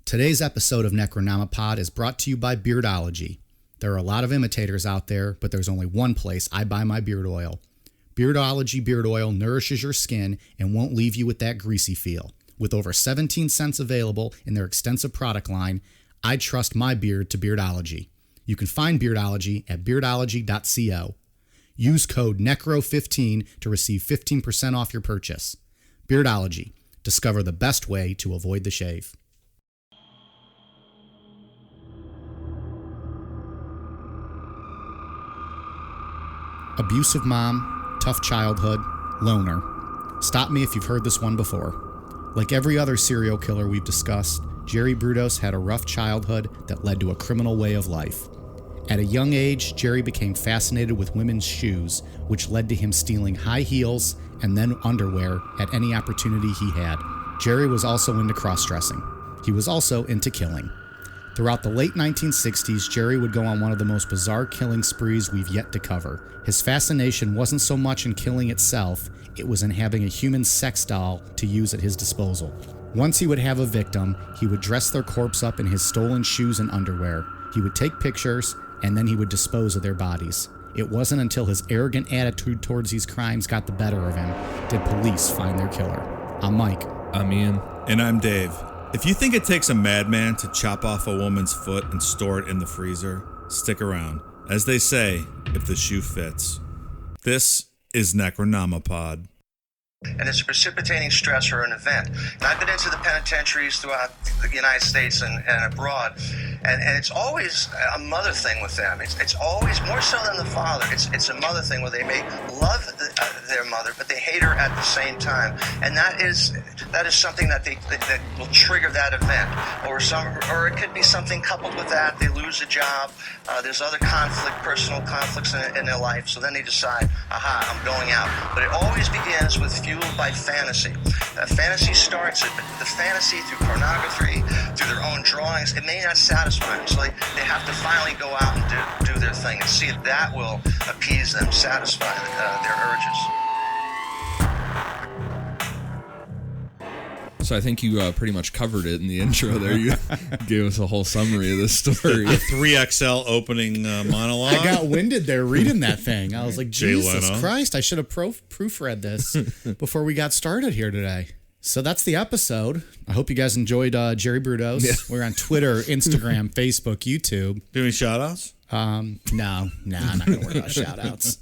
Today's episode of Necronomipod is brought to you by Beardology. There are a lot of imitators out there, but there's only one place I buy my beard oil. Beardology beard oil nourishes your skin and won't leave you with that greasy feel. With over 17 cents available in their extensive product line, I trust my beard to Beardology. You can find Beardology at beardology.co. Use code NECRO15 to receive 15% off your purchase. Beardology. Discover the best way to avoid the shave. Abusive mom, tough childhood, loner. Stop me if you've heard this one before. Like every other serial killer we've discussed, Jerry Brudos had a rough childhood that led to a criminal way of life. At a young age, Jerry became fascinated with women's shoes, which led to him stealing high heels and then underwear at any opportunity he had. Jerry was also into cross-dressing. He was also into killing. Throughout the late 1960s, Jerry would go on one of the most bizarre killing sprees we've yet to cover. His fascination wasn't so much in killing itself, it was in having a human sex doll to use at his disposal. Once he would have a victim, he would dress their corpse up in his stolen shoes and underwear. He would take pictures, and then he would dispose of their bodies. It wasn't until his arrogant attitude towards these crimes got the better of him did police find their killer. I'm Mike. I'm Ian. And I'm Dave. If you think it takes a madman to chop off a woman's foot and store it in the freezer, stick around. As they say, if the shoe fits. This is Necronomipod. And it's a precipitating stress or an event. And I've been into the penitentiaries throughout the United States and abroad, and it's always a mother thing with them. It's always more so than the father. It's a mother thing where they may love their mother, but they hate her at the same time. And that is something that will trigger that event, or it could be something coupled with that. They lose a job. There's other personal conflicts in their life. So then they decide, aha, I'm going out. But it always begins with fueled by fantasy. Fantasy starts it, but the fantasy through pornography, through their own drawings, it may not satisfy them. So they have to finally go out and do their thing and see if that will appease them, satisfy their urges. So I think you pretty much covered it in the intro there. You gave us a whole summary of this story. A 3XL opening monologue. I got winded there reading that thing. I was like, Jesus Christ, I should have proofread this before we got started here today. So that's the episode. I hope you guys enjoyed Jerry Brudos. Yeah. We're on Twitter, Instagram, Facebook, YouTube. Do any shout-outs? No, I'm not going to worry about shout-outs.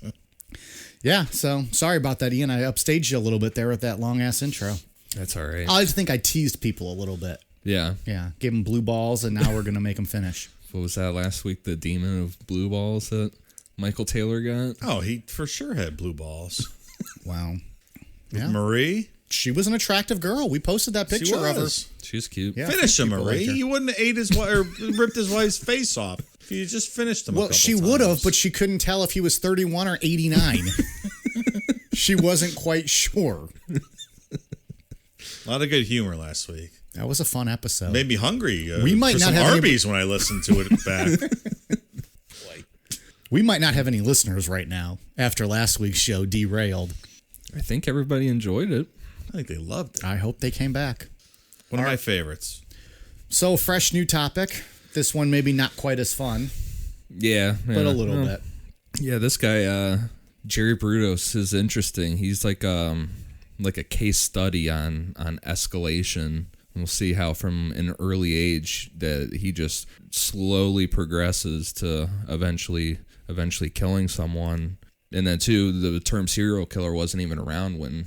Yeah, so sorry about that, Ian. I upstaged you a little bit there with that long-ass intro. That's all right. I just think I teased people a little bit. Yeah. Yeah. Gave them blue balls, and now we're going to make them finish. What was that last week? The demon of blue balls that Michael Taylor got? Oh, he for sure had blue balls. Wow. Yeah. Marie? She was an attractive girl. We posted that picture of her. She's cute. Yeah, finish him, Marie. You wouldn't have ate his wife or ripped his wife's face off if you just finished him. Well, she would have, but she couldn't tell if he was 31 or 89. She wasn't quite sure. A lot of good humor last week. That was a fun episode. Made me hungry. We might for not some have Arby's when I listened to it back. We might not have any listeners right now after last week's show derailed. I think everybody enjoyed it. I think they loved it. I hope they came back. One of my favorites. So, fresh new topic. This one maybe not quite as fun. Yeah. But a little bit. Yeah, this guy, Jerry Brudos, is interesting. He's like a case study on escalation. We'll see how from an early age that he just slowly progresses to eventually killing someone. And then too, the term serial killer wasn't even around when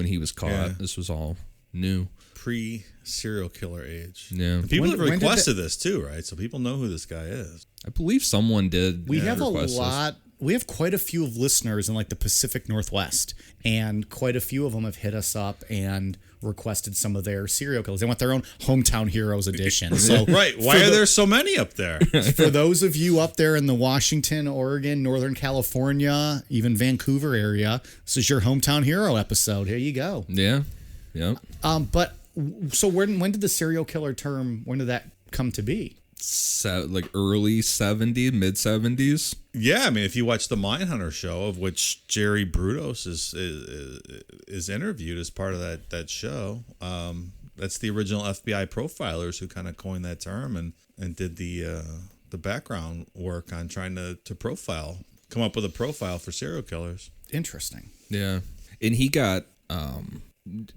he was caught. Yeah. This was all new. Pre-serial killer age. Yeah. And people have requested this too, right? So people know who this guy is. I believe someone did. We have a lot. We have quite a few of listeners in like the Pacific Northwest, and quite a few of them have hit us up and requested some of their serial killers. They want their own Hometown Heroes edition. So right. Why are there so many up there? For those of you up there in the Washington, Oregon, Northern California, even Vancouver area, this is your Hometown Hero episode. Here you go. Yeah. Yep. But so when did the serial killer term, when did that come to be? Like early 70s, mid 70s. Yeah, I mean, if you watch the Mindhunter show, of which Jerry Brudos is interviewed as part of that show, That's the original FBI profilers who kind of coined that term and did the background work on trying to come up with a profile for serial killers. Interesting. Yeah. And he got,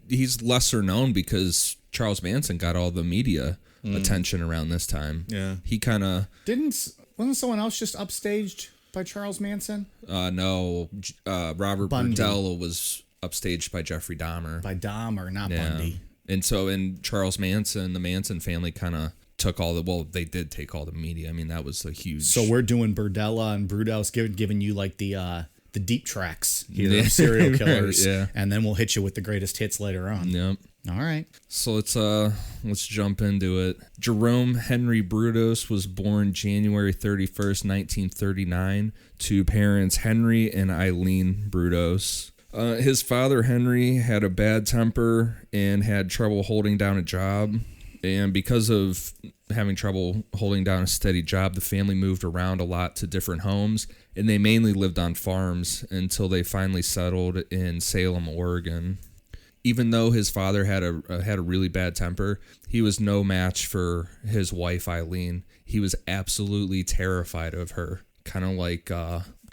he's lesser known because Charles Manson got all the media attention around this time. Yeah. He kind of... Wasn't someone else just upstaged by Charles Manson? No. Robert Bundy. Burdella was upstaged by Jeffrey Dahmer. By Dahmer, not Yeah. Bundy. And so, and Charles Manson, the Manson family kind of took all the, well, they did take all the media. I mean, that was a huge... So we're doing Burdella and Brudos, giving you like the deep tracks here of serial killers, Yeah. and then we'll hit you with the greatest hits later on. Yep. All right. So let's jump into it. Jerome Henry Brudos was born January 31st, 1939, to parents Henry and Eileen Brudos. His father, Henry, had a bad temper and had trouble holding down a job. And because of having trouble holding down a steady job, the family moved around a lot to different homes, and they mainly lived on farms until they finally settled in Salem, Oregon. Even though his father had a really bad temper, he was no match for his wife, Eileen. He was absolutely terrified of her, kind of like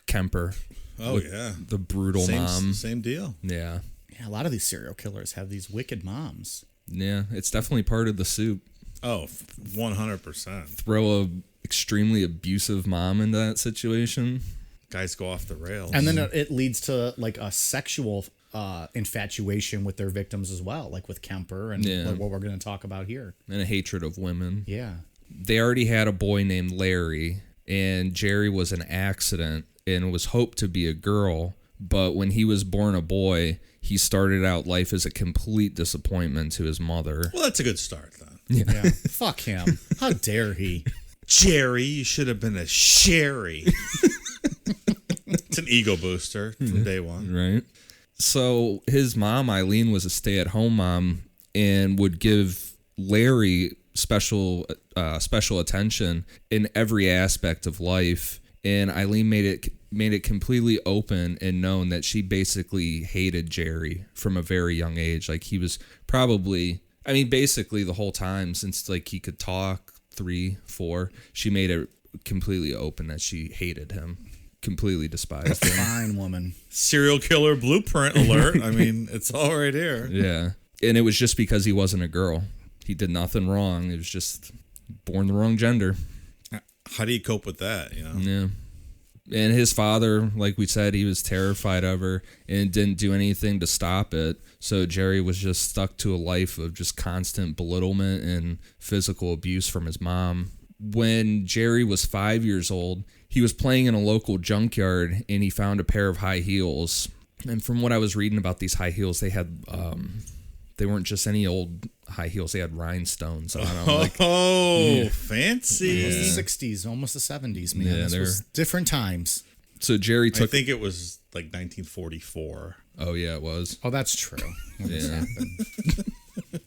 Kemper. Oh, yeah. The brutal mom. Same deal. Yeah. Yeah, a lot of these serial killers have these wicked moms. Yeah, it's definitely part of the soup. Oh, 100%. Throw a extremely abusive mom into that situation. Guys go off the rails. And then it leads to like a sexual infatuation with their victims as well, like with Kemper and like what we're going to talk about here. And a hatred of women. Yeah. They already had a boy named Larry, and Jerry was an accident and was hoped to be a girl. But when he was born a boy, he started out life as a complete disappointment to his mother. Well, that's a good start, then. Yeah. Fuck him. How dare he? Jerry, you should have been a Sherry. It's an ego booster from day one. Right. So his mom, Eileen, was a stay-at-home mom and would give Larry special attention in every aspect of life. And Eileen made it completely open and known that she basically hated Jerry from a very young age. Like he was probably, I mean, basically the whole time since like he could talk, 3, 4, she made it completely open that she hated him. Completely despised him. Fine woman. Serial killer blueprint alert. I mean, it's all right here. Yeah. And it was just because he wasn't a girl. He did nothing wrong. It was just born the wrong gender. How do you cope with that, you know? Yeah. And his father, like we said, he was terrified of her and didn't do anything to stop it. So Jerry was just stuck to a life of just constant belittlement and physical abuse from his mom. When Jerry was 5 years old, he was playing in a local junkyard and he found a pair of high heels. And from what I was reading about these high heels, they had they weren't just any old high heels. They had rhinestones on them. Like, fancy. It was the 60s, almost the 70s, man. Yeah, This was different times. so Jerry I took... think it was like 1944. Oh, yeah, it was. Oh, that's true. Yeah.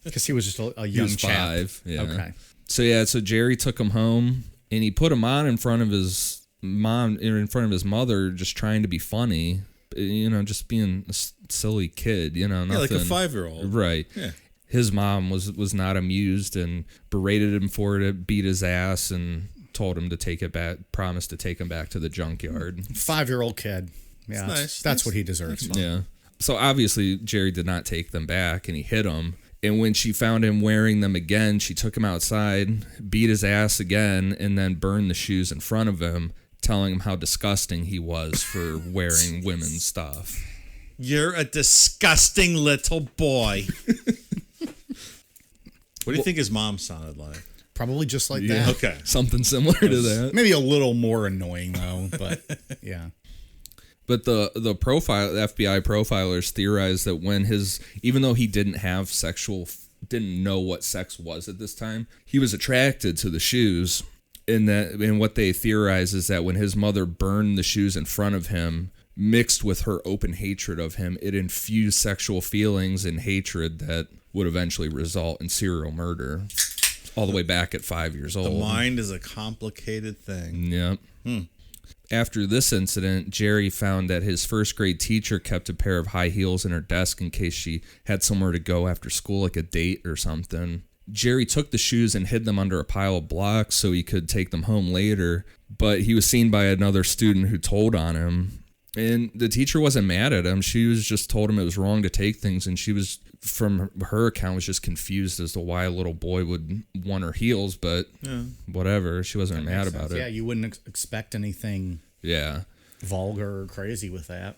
Because he was just a He young was chap. 5. Yeah. Okay. So Jerry took him home and he put him on in front of his mom, in front of his mother, just trying to be funny, you know, just being a silly kid, you know, nothing. Yeah, like a 5-year-old. Right. Yeah. His mom was not amused and berated him for it, beat his ass, and told him to take it back, promised to take him back to the junkyard. 5-year-old kid. Yeah, nice. that's what he deserves. Yeah. So obviously Jerry did not take them back and he hit him. And when she found him wearing them again, she took him outside, beat his ass again, and then burned the shoes in front of him, telling him how disgusting he was for wearing women's stuff. You're a disgusting little boy. What do you think his mom sounded like? Probably just like that. Okay. Something similar to that. Maybe a little more annoying though, but yeah. But the FBI profilers theorized that when even though he didn't know what sex was at this time, he was attracted to the shoes. And what they theorize is that when his mother burned the shoes in front of him, mixed with her open hatred of him, it infused sexual feelings and hatred that would eventually result in serial murder. All the way back at 5 years old. The mind is a complicated thing. Yep. After this incident, Jerry found that his first grade teacher kept a pair of high heels in her desk in case she had somewhere to go after school, like a date or something. Jerry took the shoes and hid them under a pile of blocks so he could take them home later, but he was seen by another student who told on him. And the teacher wasn't mad at him. She was just told him it was wrong to take things, and she was, from her account, was just confused as to why a little boy would want her heels, but whatever. She wasn't mad about it. Yeah, you wouldn't expect anything vulgar or crazy with that.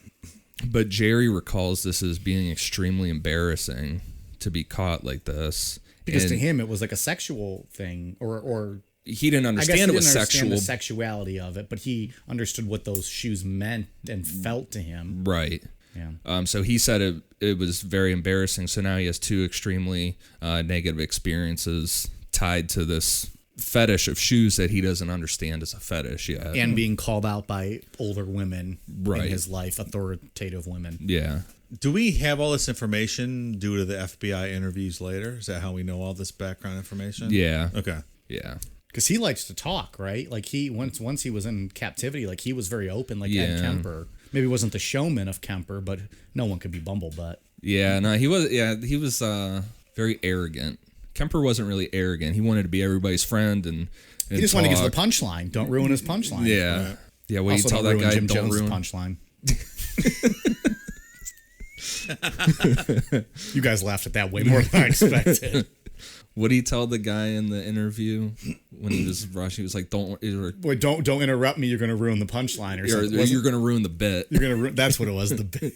But Jerry recalls this as being extremely embarrassing to be caught like this. Because to him, it was like a sexual thing, or he didn't understand it was sexual. The sexuality of it, but he understood what those shoes meant and felt to him. Right. Yeah. So he said it was very embarrassing. So now he has two extremely negative experiences tied to this fetish of shoes that he doesn't understand as a fetish yet. And being called out by older women in his life, authoritative women. Yeah. Do we have all this information due to the FBI interviews later? Is that how we know all this background information? Yeah. Okay. Yeah. Because he likes to talk, right? Like he once he was in captivity, like he was very open, like Ed Kemper. Maybe he wasn't the showman of Kemper, but no one could be Bumblebutt. Yeah, no, he was. Yeah, he was very arrogant. Kemper wasn't really arrogant. He wanted to be everybody's friend, and he just wanted to get to the punchline. Don't ruin his punchline. Yeah, yeah. Well, you tell that guy, Jim don't Jones' ruin punchline. You guys laughed at that way more than I expected. What did he tell the guy in the interview when he was rushing? He was like, "Don't interrupt me. You're going to ruin the punchline, or something. You're going to ruin the bit. You're going to. That's what it was. The bit."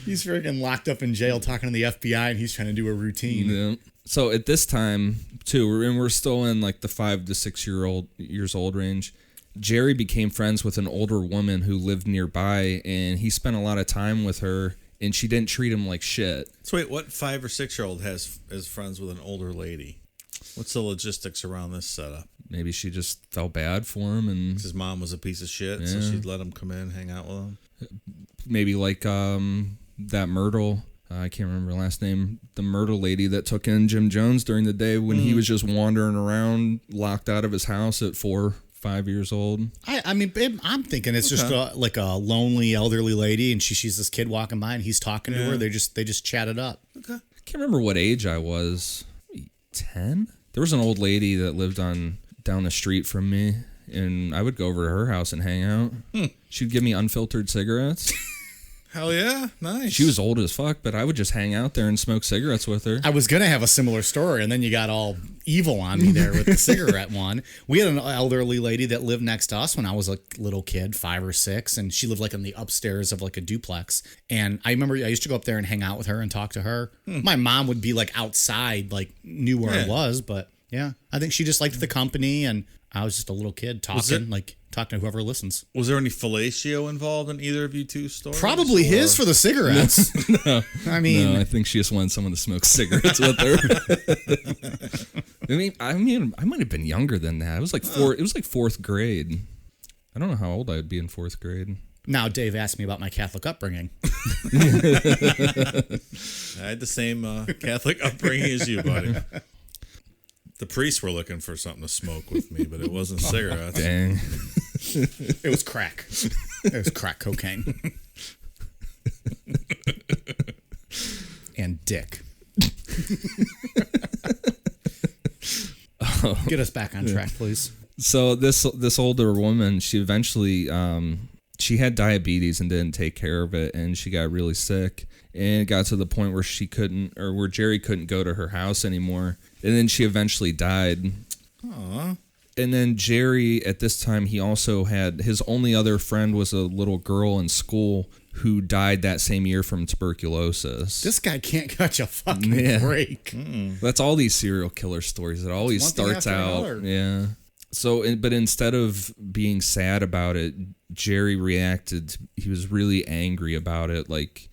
He's freaking locked up in jail talking to the FBI, and he's trying to do a routine. Yeah. So at this time, too, we're still in like the 5 to 6 years old range. Jerry became friends with an older woman who lived nearby, and he spent a lot of time with her, and she didn't treat him like shit. So wait, what 5 or 6 year old is friends with an older lady? What's the logistics around this setup? Maybe she just felt bad for him, and his mom was a piece of shit, so she'd let him come in, hang out with him. Maybe like that Myrtle. I can't remember her last name. The Myrtle lady that took in Jim Jones during the day when he was just wandering around, locked out of his house at 4, 5 years old. I mean, babe, I'm thinking it's just like a lonely elderly lady, and she sees this kid walking by, and he's talking to her. They just chatted up. Okay. I can't remember what age I was. 10? There was an old lady that lived down the street from me, and I would go over to her house and hang out. She'd give me unfiltered cigarettes. Hell yeah, nice. She was old as fuck, but I would just hang out there and smoke cigarettes with her. I was going to have a similar story, and then you got all evil on me there with the cigarette one. We had an elderly lady that lived next to us when I was a little kid, 5 or 6, and she lived like in the upstairs of like a duplex. And I remember I used to go up there and hang out with her and talk to her. My mom would be like outside, like knew where I was, but yeah, I think she just liked the company, and I was just a little kid talking to whoever listens. Was there any fellatio involved in either of you two stories? Probably his for the cigarettes. No, I mean, no, I think she just wanted someone to smoke cigarettes with her. I mean, I might have been younger than that. It was like 4th grade. I don't know how old I would be in 4th grade. Now, Dave asked me about my Catholic upbringing. I had the same Catholic upbringing as you, buddy. The priests were looking for something to smoke with me, but it wasn't cigarettes. Dang. It was crack. It was crack cocaine. And dick. Get us back on track, please. So this older woman, she eventually she had diabetes and didn't take care of it, and she got really sick, and it got to the point where where Jerry couldn't go to her house anymore, and then she eventually died. Aww. And then Jerry, at this time, he also had his only other friend was a little girl in school who died that same year from tuberculosis. This guy can't catch a fucking break. That's all these serial killer stories. It always starts out. Yeah. So, but instead of being sad about it, Jerry reacted. He was really angry about it, like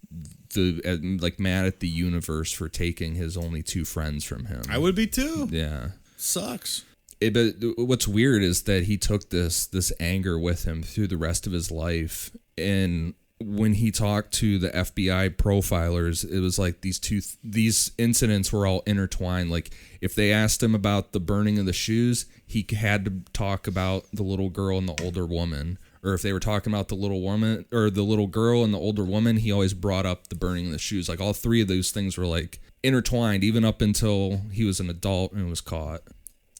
mad at the universe for taking his only 2 friends from him. I would be too. Yeah. Sucks. But what's weird is that he took this anger with him through the rest of his life, and when he talked to the FBI profilers, it was like these incidents were all intertwined. Like if they asked him about the burning of the shoes, he had to talk about the little girl and the older woman. Or if they were talking about the little woman or the little girl and the older woman, he always brought up the burning of the shoes. Like all three of those things were like intertwined, even up until he was an adult and was caught.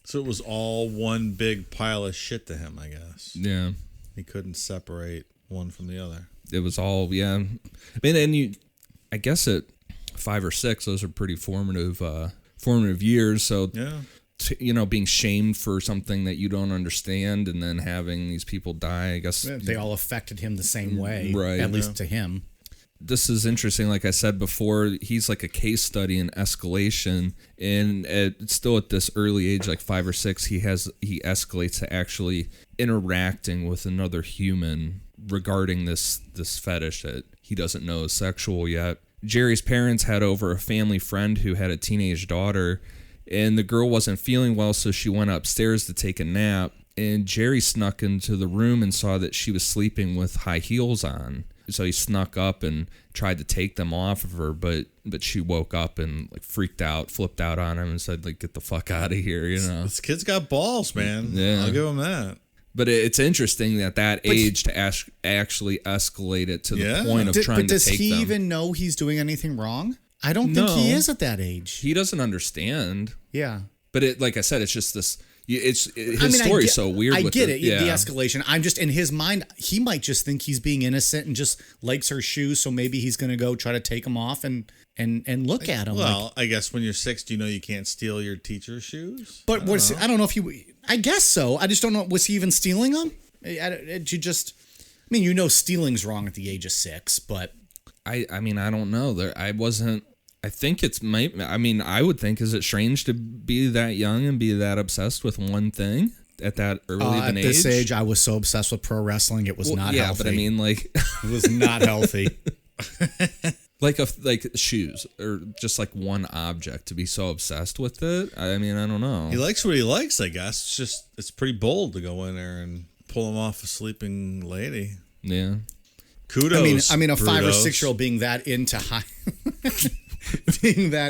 So it was all one big pile of shit to him, I guess. Yeah. He couldn't separate one from the other. It was all, yeah. I mean, and I guess at 5 or 6, those are pretty formative years. So, yeah. Being shamed for something that you don't understand and then having these people die, I guess. They all affected him the same way, right? At least to him. This is interesting. Like I said before, he's like a case study in escalation, and still at this early age, like 5 or 6, he escalates to actually interacting with another human regarding this fetish that he doesn't know is sexual yet. Jerry's parents had over a family friend who had a teenage daughter, and the girl wasn't feeling well, so she went upstairs to take a nap, and Jerry snuck into the room and saw that she was sleeping with high heels on. So he snuck up and tried to take them off of her, but she woke up and like freaked out, flipped out on him, and said, like, "Get the fuck out of here," This kid's got balls, man. Yeah, I'll give him that. But it's interesting that age to actually escalate it to the point of trying to take them. But does he even know he's doing anything wrong? I don't think he is at that age. He doesn't understand. Yeah. But like I said, it's just this. His story's so weird. I with get it. The escalation. I'm just in his mind. He might just think he's being innocent and just likes her shoes, so maybe he's going to go try to take them off and look at them. Well, I guess when you're 6, do you know you can't steal your teacher's shoes? But I don't know if you. I guess so. I just don't know. Was he even stealing them? Stealing's wrong at the age of 6, but I mean, I don't know. I wasn't. I think I would think, is it strange to be that young and be that obsessed with one thing at that early of an age? At this age, I was so obsessed with pro wrestling, it was not healthy. Yeah, but I mean, like... it was not healthy. like shoes, or just like one object, to be so obsessed with it. I mean, I don't know. He likes what he likes, I guess. It's pretty bold to go in there and pull him off a sleeping lady. Yeah. Kudos. I mean, a 5 or Brudos. 6-year-old being that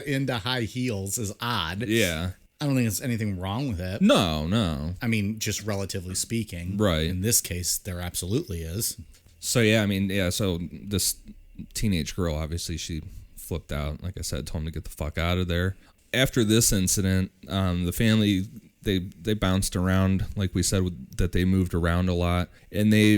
into high heels is odd. Yeah. I don't think there's anything wrong with it. No. I mean, just relatively speaking. Right. In this case, there absolutely is. So, yeah, I mean, so this teenage girl, obviously, she flipped out. Like I said, told him to get the fuck out of there. After this incident, the family, they bounced around, like we said, that they moved around a lot. And they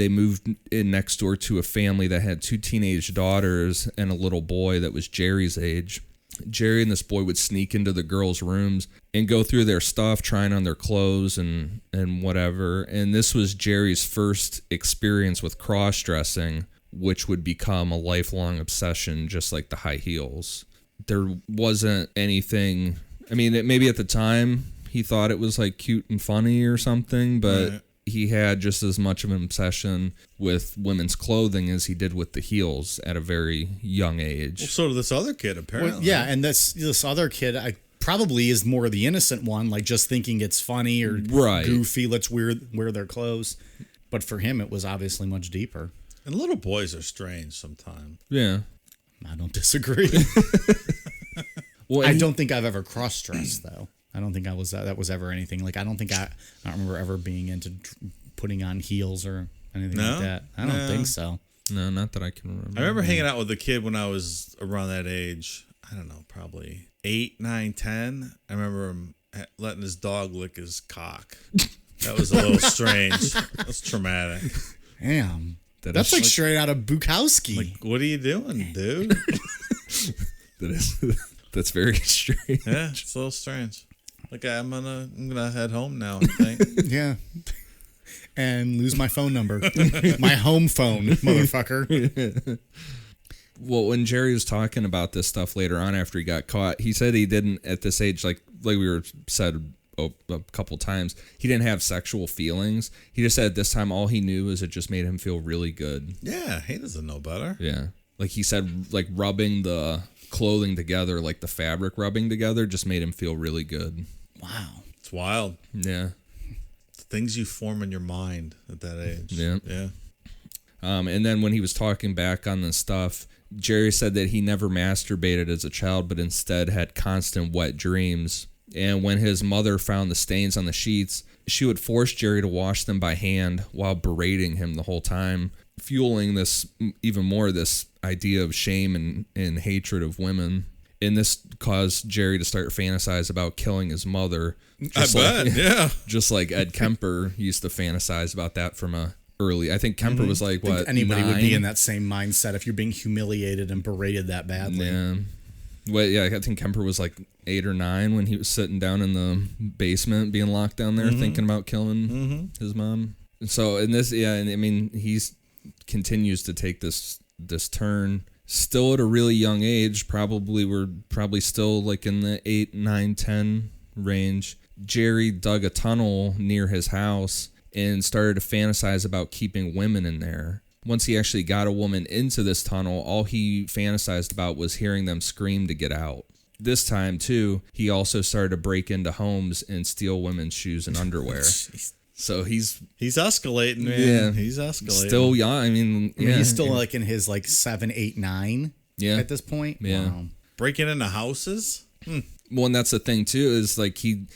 moved in next door to a family that had 2 teenage daughters and a little boy that was Jerry's age. Jerry and this boy would sneak into the girls' rooms and go through their stuff, trying on their clothes and whatever. And this was Jerry's first experience with cross-dressing, which would become a lifelong obsession, just like the high heels. There wasn't anything... I mean, maybe at the time he thought it was like cute and funny or something, but... Right. He had just as much of an obsession with women's clothing as he did with the heels at a very young age. Well, so did this other kid, apparently. Well, yeah, and this other kid probably is more the innocent one, like just thinking it's funny or goofy, let's wear their clothes. But for him, it was obviously much deeper. And little boys are strange sometimes. Yeah. I don't disagree. Well, I don't think I've ever cross-dressed, though. I don't think that was ever anything. Like, I don't remember ever being into putting on heels or anything like that. I don't think so. No, not that I can remember. I remember hanging out with a kid when I was around that age. I don't know, probably 8, 9, 10. I remember him letting his dog lick his cock. That was a little strange. That's traumatic. Damn. That's like straight out of Bukowski. Like, what are you doing, dude? That's very strange. Yeah, it's a little strange. Okay, I'm gonna head home now, I think. Yeah. And lose my phone number. My home phone, motherfucker. Well, when Jerry was talking about this stuff later on after he got caught, he said he didn't, at this age, like we were said a couple times, he didn't have sexual feelings. He just said at this time all he knew is it just made him feel really good. Yeah, he doesn't know better. Yeah. Like he said, like rubbing the clothing together, like the fabric rubbing together, just made him feel really good. Wow. It's wild. Yeah. Things you form in your mind at that age. Yeah. Yeah. And then when he was talking back on this stuff, Jerry said that he never masturbated as a child, but instead had constant wet dreams. And when his mother found the stains on the sheets, she would force Jerry to wash them by hand while berating him the whole time, fueling this even more, this idea of shame and hatred of women. And this caused Jerry to start fantasize about killing his mother. I bet, yeah. Just like Ed Kemper used to fantasize about that from a early. I think Kemper was like, what, anybody 9? would be in that same mindset if you're being humiliated and berated that badly. Yeah. Well, yeah, I think Kemper was like 8 or 9 when he was sitting down in the basement being locked down there thinking about killing his mom. So in this, yeah, and I mean, he's continues to take this turn. Still at a really young age, we're probably still like in the 8, 9, 10 range. Jerry dug a tunnel near his house and started to fantasize about keeping women in there. Once he actually got a woman into this tunnel, all he fantasized about was hearing them scream to get out. This time, too, he also started to break into homes and steal women's shoes and underwear. So he's escalating, man. Yeah, he's escalating. Still young. I mean, he's still like in his like 7, 8, 9 at this point. Yeah. Wow. Breaking into houses? Well, and that's the thing, too, is like he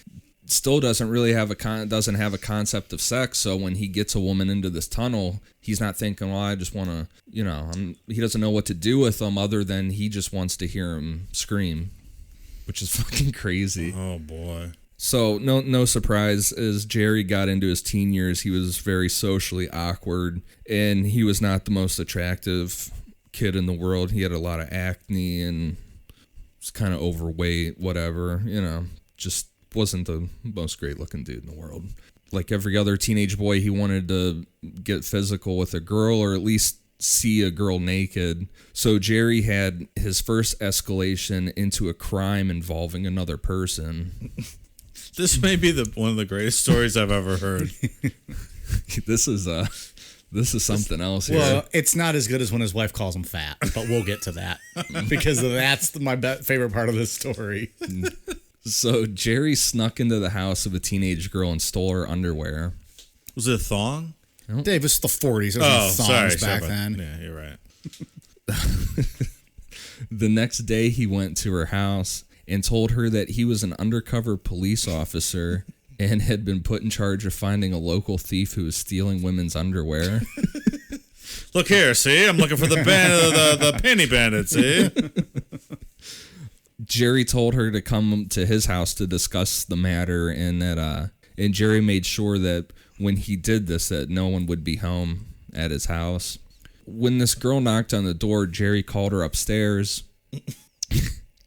still doesn't really have a concept of sex. So when he gets a woman into this tunnel, he's not thinking, well, I just want to, he doesn't know what to do with them other than he just wants to hear him scream, which is fucking crazy. Oh, boy. So no surprise, as Jerry got into his teen years, he was very socially awkward, and he was not the most attractive kid in the world. He had a lot of acne and was kind of overweight, whatever, just wasn't the most great looking dude in the world. Like every other teenage boy, he wanted to get physical with a girl or at least see a girl naked. So Jerry had his first escalation into a crime involving another person. This may be one of the greatest stories I've ever heard. This is something else here. Well, it's not as good as when his wife calls him fat, but we'll get to that because that's my favorite part of this story. So Jerry snuck into the house of a teenage girl and stole her underwear. Was it a thong? Dave, it's the 40s. There was no thongs back then. Yeah, you're right. The next day, he went to her house and told her that he was an undercover police officer and had been put in charge of finding a local thief who was stealing women's underwear. Look here, see? I'm looking for the panty bandit, see? Jerry told her to come to his house to discuss the matter, and and Jerry made sure that when he did this, that no one would be home at his house. When this girl knocked on the door, Jerry called her upstairs.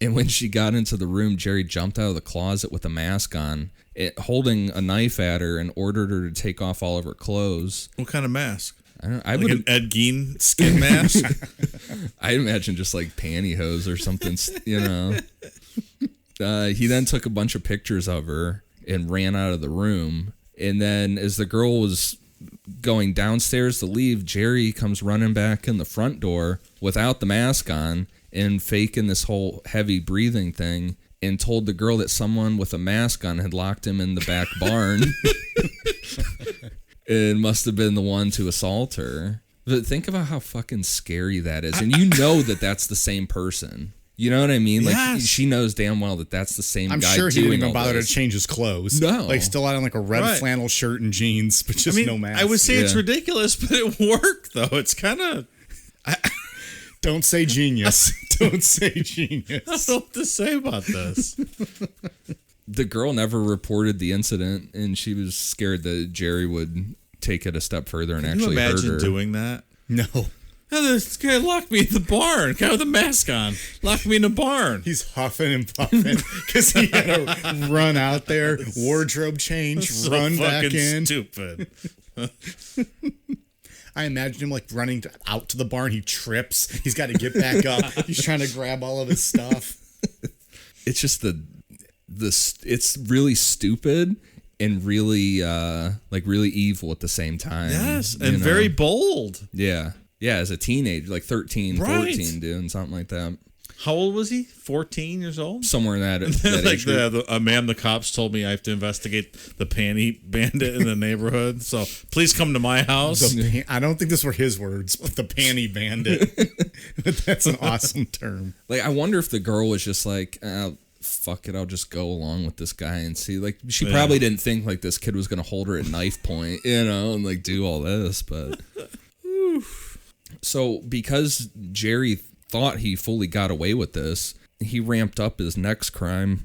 And when she got into the room, Jerry jumped out of the closet with a mask on, holding a knife at her, and ordered her to take off all of her clothes. What kind of mask? I would an Ed Gein skin mask? I imagine just like pantyhose or something, He then took a bunch of pictures of her and ran out of the room. And then as the girl was going downstairs to leave, Jerry comes running back in the front door without the mask on and faking this whole heavy breathing thing, and told the girl that someone with a mask on had locked him in the back barn. It must have been the one to assault her. But think about how fucking scary that is. And that that's the same person. You know what I mean? Like, yes. She knows damn well that that's the same guy. I'm sure he didn't even bother this. to change his clothes. No. Like, still out in like a red flannel shirt and jeans, but just no mask. I would say it's ridiculous, but it worked, though. It's kind of... Don't say genius. Don't say genius. I don't know what to say about this. The girl never reported the incident, and she was scared that Jerry would take it a step further and actually hurt her. Can you imagine doing that? No. Oh, this guy locked me in the barn. Guy with a mask on. Locked me in the barn. He's huffing and puffing because he had to run out there, wardrobe change, run back in. Stupid. I imagine him like running out to the barn. He trips. He's got to get back up. He's trying to grab all of his stuff. It's just it's really stupid and really really evil at the same time. Yes, and very bold. Yeah. Yeah, as a teenager, like 13, 14, doing something like that. How old was he? 14 years old? Somewhere in that Like age group. the cops told me I have to investigate the panty bandit in the neighborhood. So please come to my house. I don't think those were his words, but the panty bandit. That's an awesome term. Like, I wonder if the girl was just like, fuck it, I'll just go along with this guy and see. Like, she probably didn't think like this kid was gonna hold her at knife point, and like do all this. But so because Jerry thought he fully got away with this, he ramped up his next crime.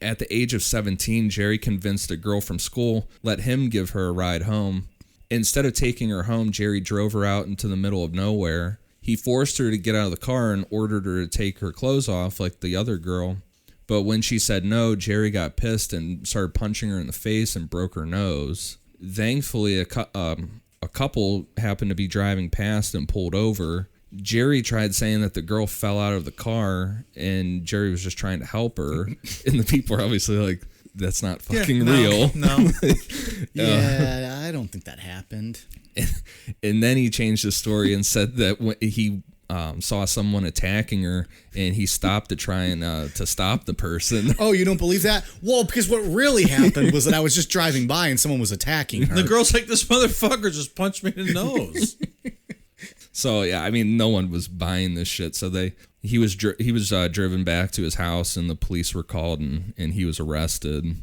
At the age of 17, Jerry convinced a girl from school, let him give her a ride home. Instead of taking her home, Jerry drove her out into the middle of nowhere. He forced her to get out of the car and ordered her to take her clothes off like the other girl. But when she said no, Jerry got pissed and started punching her in the face and broke her nose. Thankfully, a couple happened to be driving past and pulled over. Jerry tried saying that the girl fell out of the car and Jerry was just trying to help her. And the people are obviously like, that's not fucking real. No. Yeah, I don't think that happened. And then he changed his story and said that when he saw someone attacking her and he stopped to try and to stop the person. Oh, you don't believe that? Well, because what really happened was that I was just driving by and someone was attacking her. The girl's like, this motherfucker just punched me in the nose. So yeah, I mean, no one was buying this shit. So he was driven back to his house, and the police were called, and he was arrested.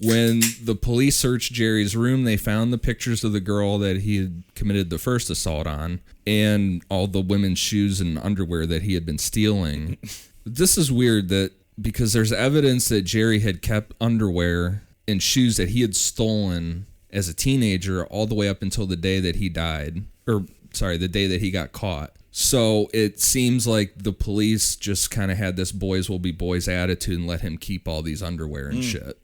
When the police searched Jerry's room, they found the pictures of the girl that he had committed the first assault on, and all the women's shoes and underwear that he had been stealing. This is weird because there's evidence that Jerry had kept underwear and shoes that he had stolen as a teenager all the way up until the day that he died. The day that he got caught. So it seems like the police just kind of had this boys will be boys attitude and let him keep all these underwear and shit.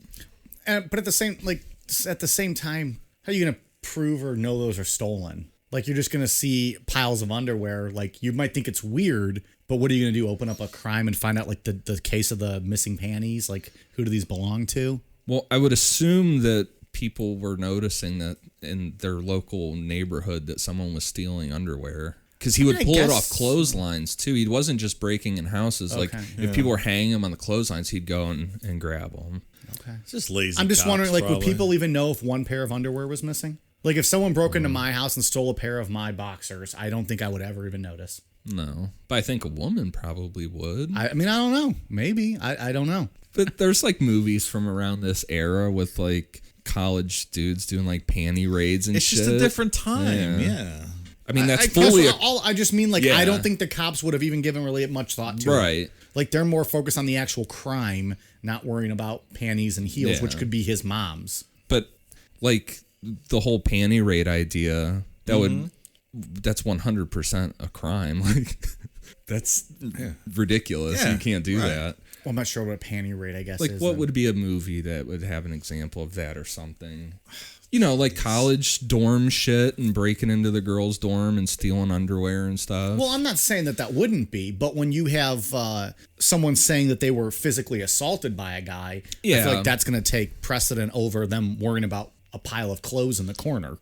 But at the same time, how are you going to prove or know those are stolen? Like, you're just going to see piles of underwear. Like, you might think it's weird, but what are you going to do? Open up a crime and find out, like, the case of the missing panties? Like, who do these belong to? Well, I would assume that people were noticing that in their local neighborhood that someone was stealing underwear. Because he would pull it off clotheslines, too. He wasn't just breaking in houses. Okay. Like, if people were hanging them on the clotheslines, he'd go and grab them. Okay. It's just lazy. I'm just cops, wondering, like, probably. would people even know if one pair of underwear was missing? Like, if someone broke into my house and stole a pair of my boxers, I don't think I would ever even notice. No. But I think a woman probably would. I mean, I don't know. Maybe. I don't know. But there's, like, movies from around this era with, like, college dudes doing, like, panty raids and shit. It's just a different time, yeah. I mean, that's I just mean, like, I don't think the cops would have even given really much thought to it. Right. Like, they're more focused on the actual crime, not worrying about panties and heels, Yeah. which could be his mom's. But, like, the whole panty raid idea, that's 100% a crime. Like, that's ridiculous. Yeah, You can't do that. Well, I'm not sure what a panty raid, I guess, Like, is. what would be a movie that would have an example of that or something? You know, like college dorm shit and breaking into the girls' dorm and stealing underwear and stuff. Well, I'm not saying that wouldn't be, but when you have someone saying that they were physically assaulted by a guy, I feel like that's going to take precedent over them worrying about a pile of clothes in the corner.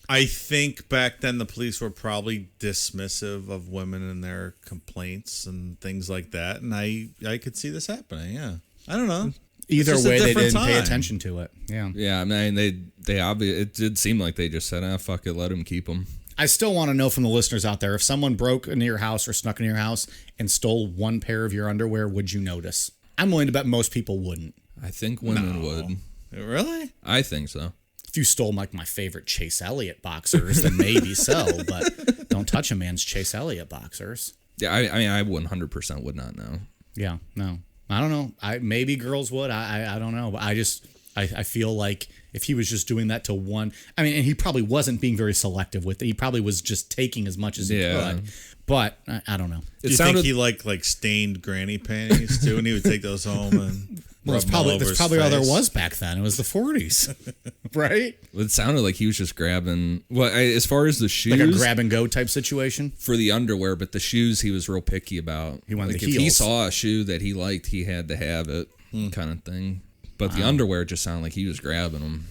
I think back then the police were probably dismissive of women and their complaints and things like that, and I could see this happening. Yeah, I don't know. Either way, they didn't pay time. attention to it. Yeah. Yeah, I mean, they obviously, it did seem like they just said, fuck it, let him keep them. I still want to know from the listeners out there, if someone broke into your house or snuck into your house and stole one pair of your underwear, would you notice? I'm willing to bet most people wouldn't. I think women would. Really? I think so. If you stole like my favorite Chase Elliott boxers, then maybe so, but don't touch a man's Chase Elliott boxers. Yeah, I mean, I 100% would not know. Yeah, no. I don't know. Maybe girls would. I don't know. But I feel like if he was just doing that to one, I mean, and he probably wasn't being very selective with it. He probably was just taking as much as he could. But I don't know. Do you think he liked like stained granny panties too, and he would take those home and that's probably all there was back then. It was the 40s, right? It sounded like he was just grabbing. Well, as far as the shoes, like a grab and go type situation for the underwear, but the shoes he was real picky about. He wanted like the if heels. he saw a shoe that he liked, he had to have it, kind of thing. But the underwear just sounded like he was grabbing them.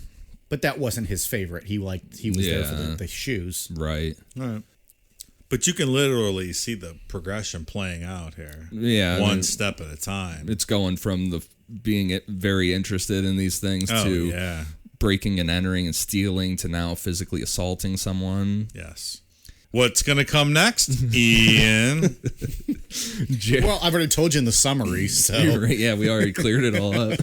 But that wasn't his favorite. He was there for the shoes. Right. All right. But you can literally see the progression playing out here. Yeah. One step at a time. It's going from the being very interested in these things to breaking and entering and stealing to now physically assaulting someone. Yes. What's going to come next, Ian? Well, I've already told you in the summary, so. Right, yeah, we already cleared it all up.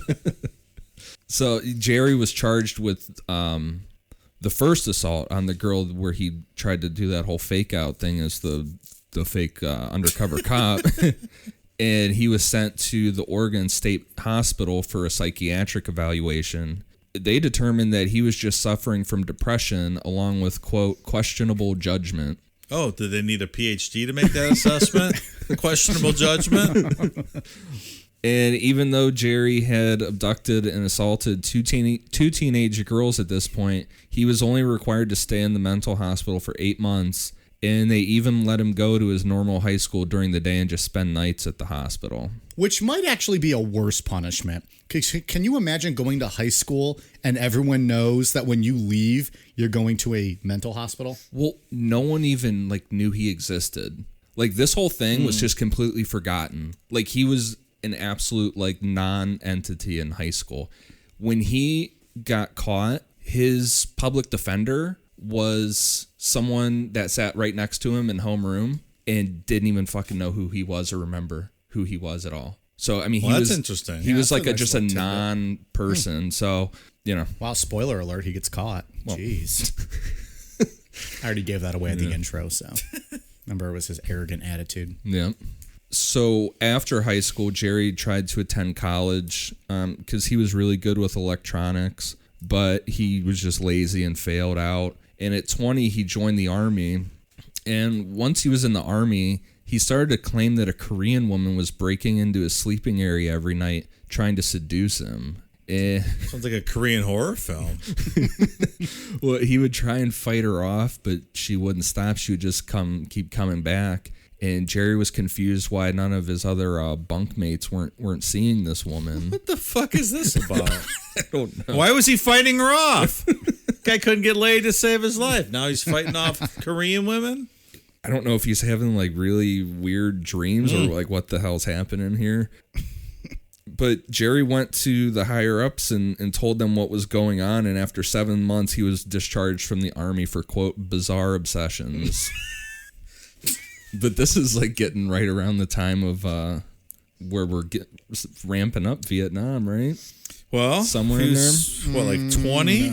So Jerry was charged with the first assault on the girl where he tried to do that whole fake out thing as the fake undercover cop. And he was sent to the Oregon State Hospital for a psychiatric evaluation. They determined that he was just suffering from depression along with, quote, questionable judgment. Oh, did they need a PhD to make that assessment? Questionable judgment? And even though Jerry had abducted and assaulted two teenage girls at this point, he was only required to stay in the mental hospital for 8 months. And they even let him go to his normal high school during the day and just spend nights at the hospital. Which might actually be a worse punishment. Can you imagine going to high school and everyone knows that when you leave, you're going to a mental hospital? Well, no one even knew he existed. This whole thing was just completely forgotten. He was an absolute non-entity in high school. When he got caught, his public defender was someone that sat right next to him in homeroom and didn't even fucking know who he was or remember who he was at all. So, I mean, that's interesting. He was just a non-person. So, Wow, spoiler alert, he gets caught. Jeez. I already gave that away at the intro, so. Remember, it was his arrogant attitude. Yeah. So after high school, Jerry tried to attend college because he was really good with electronics, but he was just lazy and failed out. And at 20, he joined the Army. And once he was in the Army, he started to claim that a Korean woman was breaking into his sleeping area every night, trying to seduce him. Sounds like a Korean horror film. Well, he would try and fight her off, but she wouldn't stop. She would just keep coming back. And Jerry was confused why none of his other bunkmates weren't seeing this woman. What the fuck is this about? I don't know. Why was he fighting her off? Guy couldn't get laid to save his life. Now he's fighting off Korean women? I don't know if he's having really weird dreams or what the hell's happening here. But Jerry went to the higher ups and told them what was going on. And after 7 months, he was discharged from the Army for, quote, bizarre obsessions. But this is getting right around the time of where we're ramping up Vietnam, right? Well, somewhere in there. What, 20?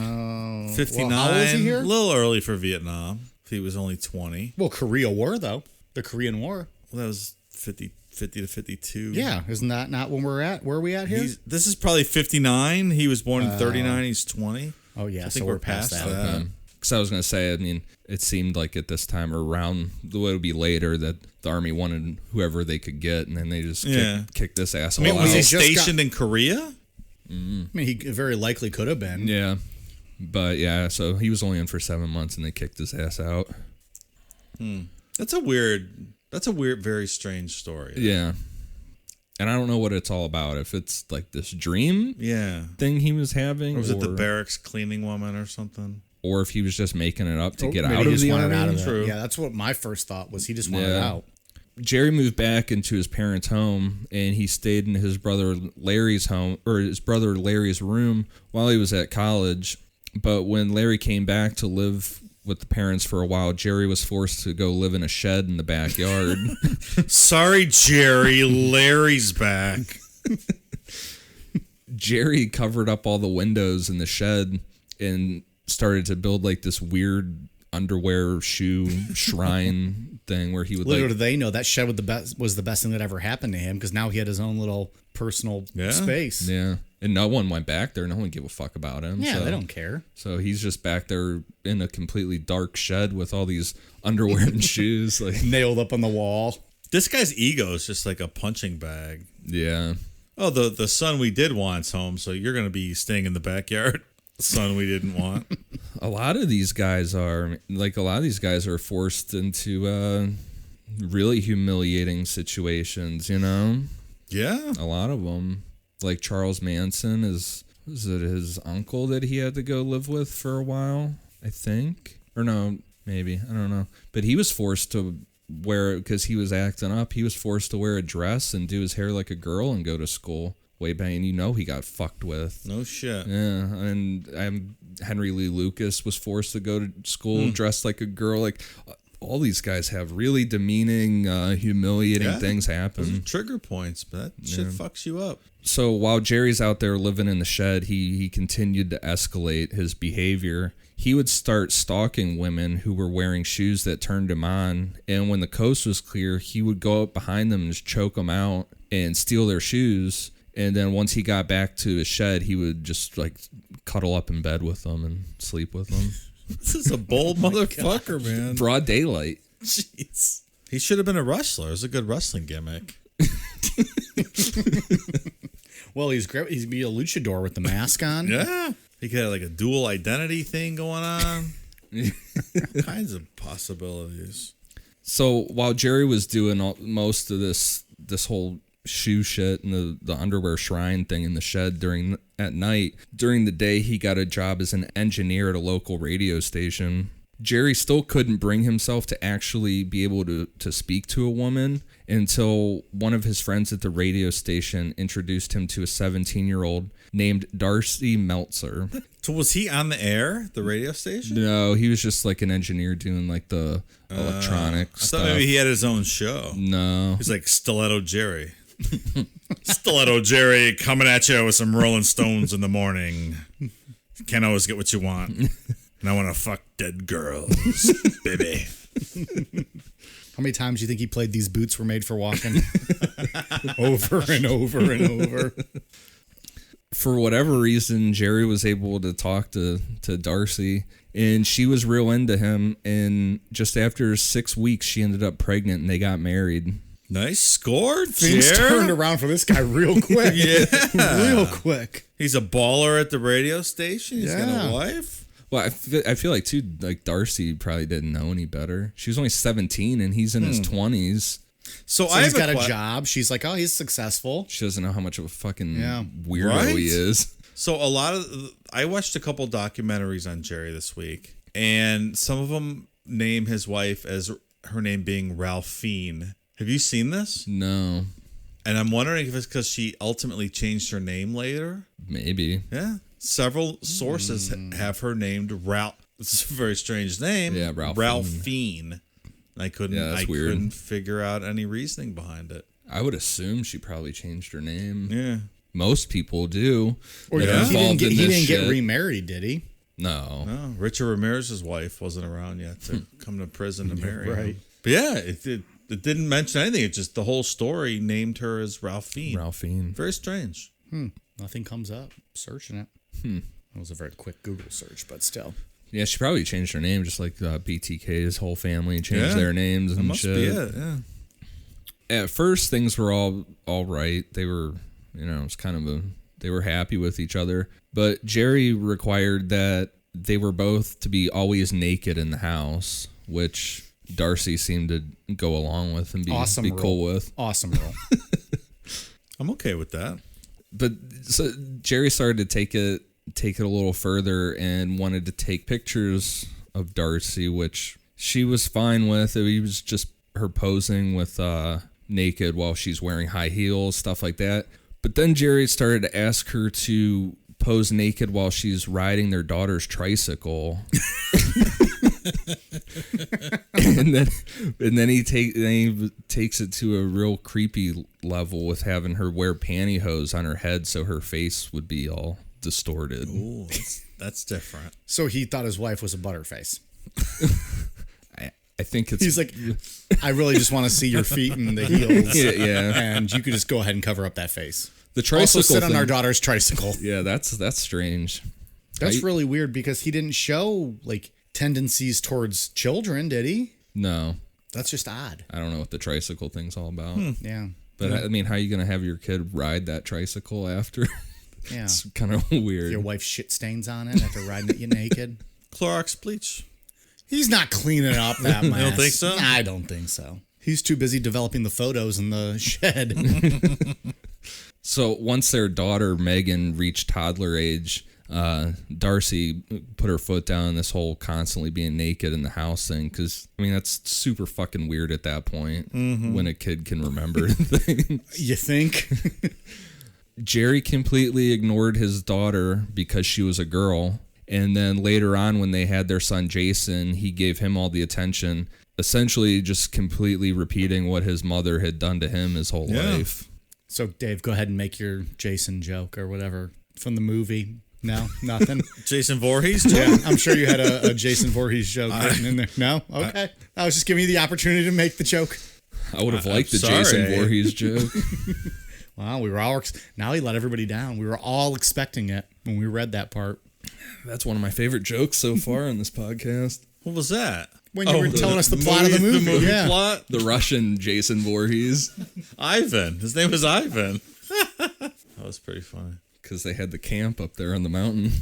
59? Well, how old is he here? A little early for Vietnam. He was only 20. Well, Korea War, though. The Korean War. Well, that was 50 to 52. Yeah, isn't that not when we're at? Where are we at here? This is probably 59. He was born in 39. He's 20. Oh, yeah, I think so we're past that. Okay. Because I was going to say, I mean, it seemed like at this time or around, the way it would be later, that the Army wanted whoever they could get, and then they just kicked this asshole out. Was he stationed in Korea? I mean, he very likely could have been. Yeah. But, yeah, so he was only in for 7 months, and they kicked his ass out. That's a weird, very strange story. Yeah. And I don't know what it's all about. If it's this dream thing he was having. Or was it the barracks cleaning woman or something? Or if he was just making it up to get out of the Army. True. Yeah, that's what my first thought was. He just wanted out. Jerry moved back into his parents' home, and he stayed in his brother Larry's home, or his brother Larry's room, while he was at college. But when Larry came back to live with the parents for a while, Jerry was forced to go live in a shed in the backyard. Sorry, Jerry. Larry's back. Jerry covered up all the windows in the shed and started to build this weird underwear shoe shrine thing where he would Little do they know that shed was the best thing that ever happened to him, because now he had his own little personal space. Yeah. And no one went back there. No one gave a fuck about him. Yeah, they don't care. So he's just back there in a completely dark shed with all these underwear and shoes nailed up on the wall. This guy's ego is just like a punching bag. Yeah. Oh, the son we did want's home, so you're going to be staying in the backyard. The son we didn't want. A lot of these guys are forced into really humiliating situations, Yeah. A lot of them. Like Charles Manson was it his uncle that he had to go live with for a while, I think? Or no, maybe. I don't know. But he was forced to because he was acting up, he was forced to wear a dress and do his hair like a girl and go to school way back. And he got fucked with. No shit. Yeah, and Henry Lee Lucas was forced to go to school dressed like a girl. Like, all these guys have really demeaning, humiliating things happen. Those are trigger points, but that shit fucks you up. So while Jerry's out there living in the shed, he continued to escalate his behavior. He would start stalking women who were wearing shoes that turned him on. And when the coast was clear, he would go up behind them and just choke them out and steal their shoes. And then once he got back to his shed, he would just like cuddle up in bed with them and sleep with them. This is a bold motherfucker, man. Broad daylight. Jeez. He should have been a wrestler. It was a good wrestling gimmick. Well, he's great. He'd be a luchador with the mask on. Yeah. He could have like a dual identity thing going on. All kinds of possibilities. So while Jerry was doing most of this whole shoe shit and the underwear shrine thing in the shed at night, during the day he got a job as an engineer at a local radio station. Jerry still couldn't bring himself to actually be able to speak to a woman until one of his friends at the radio station introduced him to a 17-year-old named Darcy Meltzer. So was he on the air, the radio station? No, he was just like an engineer doing like the electronic stuff. I thought maybe he had his own show. No. He's like Stiletto Jerry. Stiletto Jerry coming at you with some Rolling Stones in the morning. Can't always get what you want. And I want to fuck dead girls, baby. How many times do you think he played These Boots Were Made for Walking? Over and over and over. For whatever reason, Jerry was able to talk to Darcy, and she was real into him. And just after 6 weeks, she ended up pregnant, and they got married. Nice score, Things Jer. turned around for this guy real quick. Real quick. He's a baller at the radio station. He's got a wife. Well, I feel like, too, like Darcy probably didn't know any better. She was only 17, and he's in his 20s. So He's got a job. She's like, oh, he's successful. She doesn't know how much of a fucking weirdo he is. So I watched a couple documentaries on Jerry this week, and some of them name his wife as her name being Ralphine. Have you seen this? No. And I'm wondering if it's because she ultimately changed her name later. Maybe. Yeah. Several sources have her named Ralph. It's a very strange name. Yeah, Ralphine. Ralphine. I couldn't weird. figure out any reasoning behind it. I would assume she probably changed her name. Yeah. Most people do. Or he didn't get remarried, did he? No. No. Richard Ramirez's wife wasn't around yet to come to prison to marry him. Right. But yeah, it didn't mention anything. It just the whole story named her as Ralphine. Ralphine. Very strange. Nothing comes up. Searching it. It was a very quick Google search, but still. Yeah, she probably changed her name just like BTK's whole family changed their names and that must shit. Be it, yeah. At first, things were all right. They were, it's kind of they were happy with each other. But Jerry required that they were both to be always naked in the house, which Darcy seemed to go along with and be cool with. Awesome rule. I'm okay with that. But so Jerry started to take it a little further and wanted to take pictures of Darcy, which she was fine with. It was just her posing with naked while she's wearing high heels, stuff like that. But then Jerry started to ask her to pose naked while she's riding their daughter's tricycle. and then he takes it to a real creepy level with having her wear pantyhose on her head so her face would be all distorted. Ooh, that's different. So he thought his wife was a butterface. I think it's... He's like, I really just want to see your feet and the heels. Yeah. And you could just go ahead and cover up that face. The tricycle also sit thing, on our daughter's tricycle. Yeah, that's strange. That's really weird because he didn't show like tendencies towards children, did he? No. That's just odd. I don't know what the tricycle thing's all about. Yeah. But I mean, how are you going to have your kid ride that tricycle after? Yeah. It's kind of weird. Your wife's shit stains on it after riding it you naked. Clorox bleach. He's not cleaning up that mess. You don't think so? I don't think so. He's too busy developing the photos in the shed. So once their daughter, Megan, reached toddler age, Darcy put her foot down this whole constantly being naked in the house thing, because I mean that's super fucking weird at that point when a kid can remember things. You think? Jerry completely ignored his daughter because she was a girl, and then later on when they had their son Jason, he gave him all the attention, essentially just completely repeating what his mother had done to him his whole life. So Dave, go ahead and make your Jason joke or whatever from the movie. No, nothing. Jason Voorhees? Yeah, I'm sure you had a Jason Voorhees joke written in there. No? Okay. I was just giving you the opportunity to make the joke. I would have liked the sorry. Jason Voorhees joke. Wow, we were all... Now he let everybody down. We were all expecting it when we read that part. That's one of my favorite jokes so far in this podcast. What was that? When you were telling us the plot of the movie. The movie Yeah. plot? The Russian Jason Voorhees. Ivan. His name was Ivan. That was pretty funny. Because they had the camp up there on the mountain.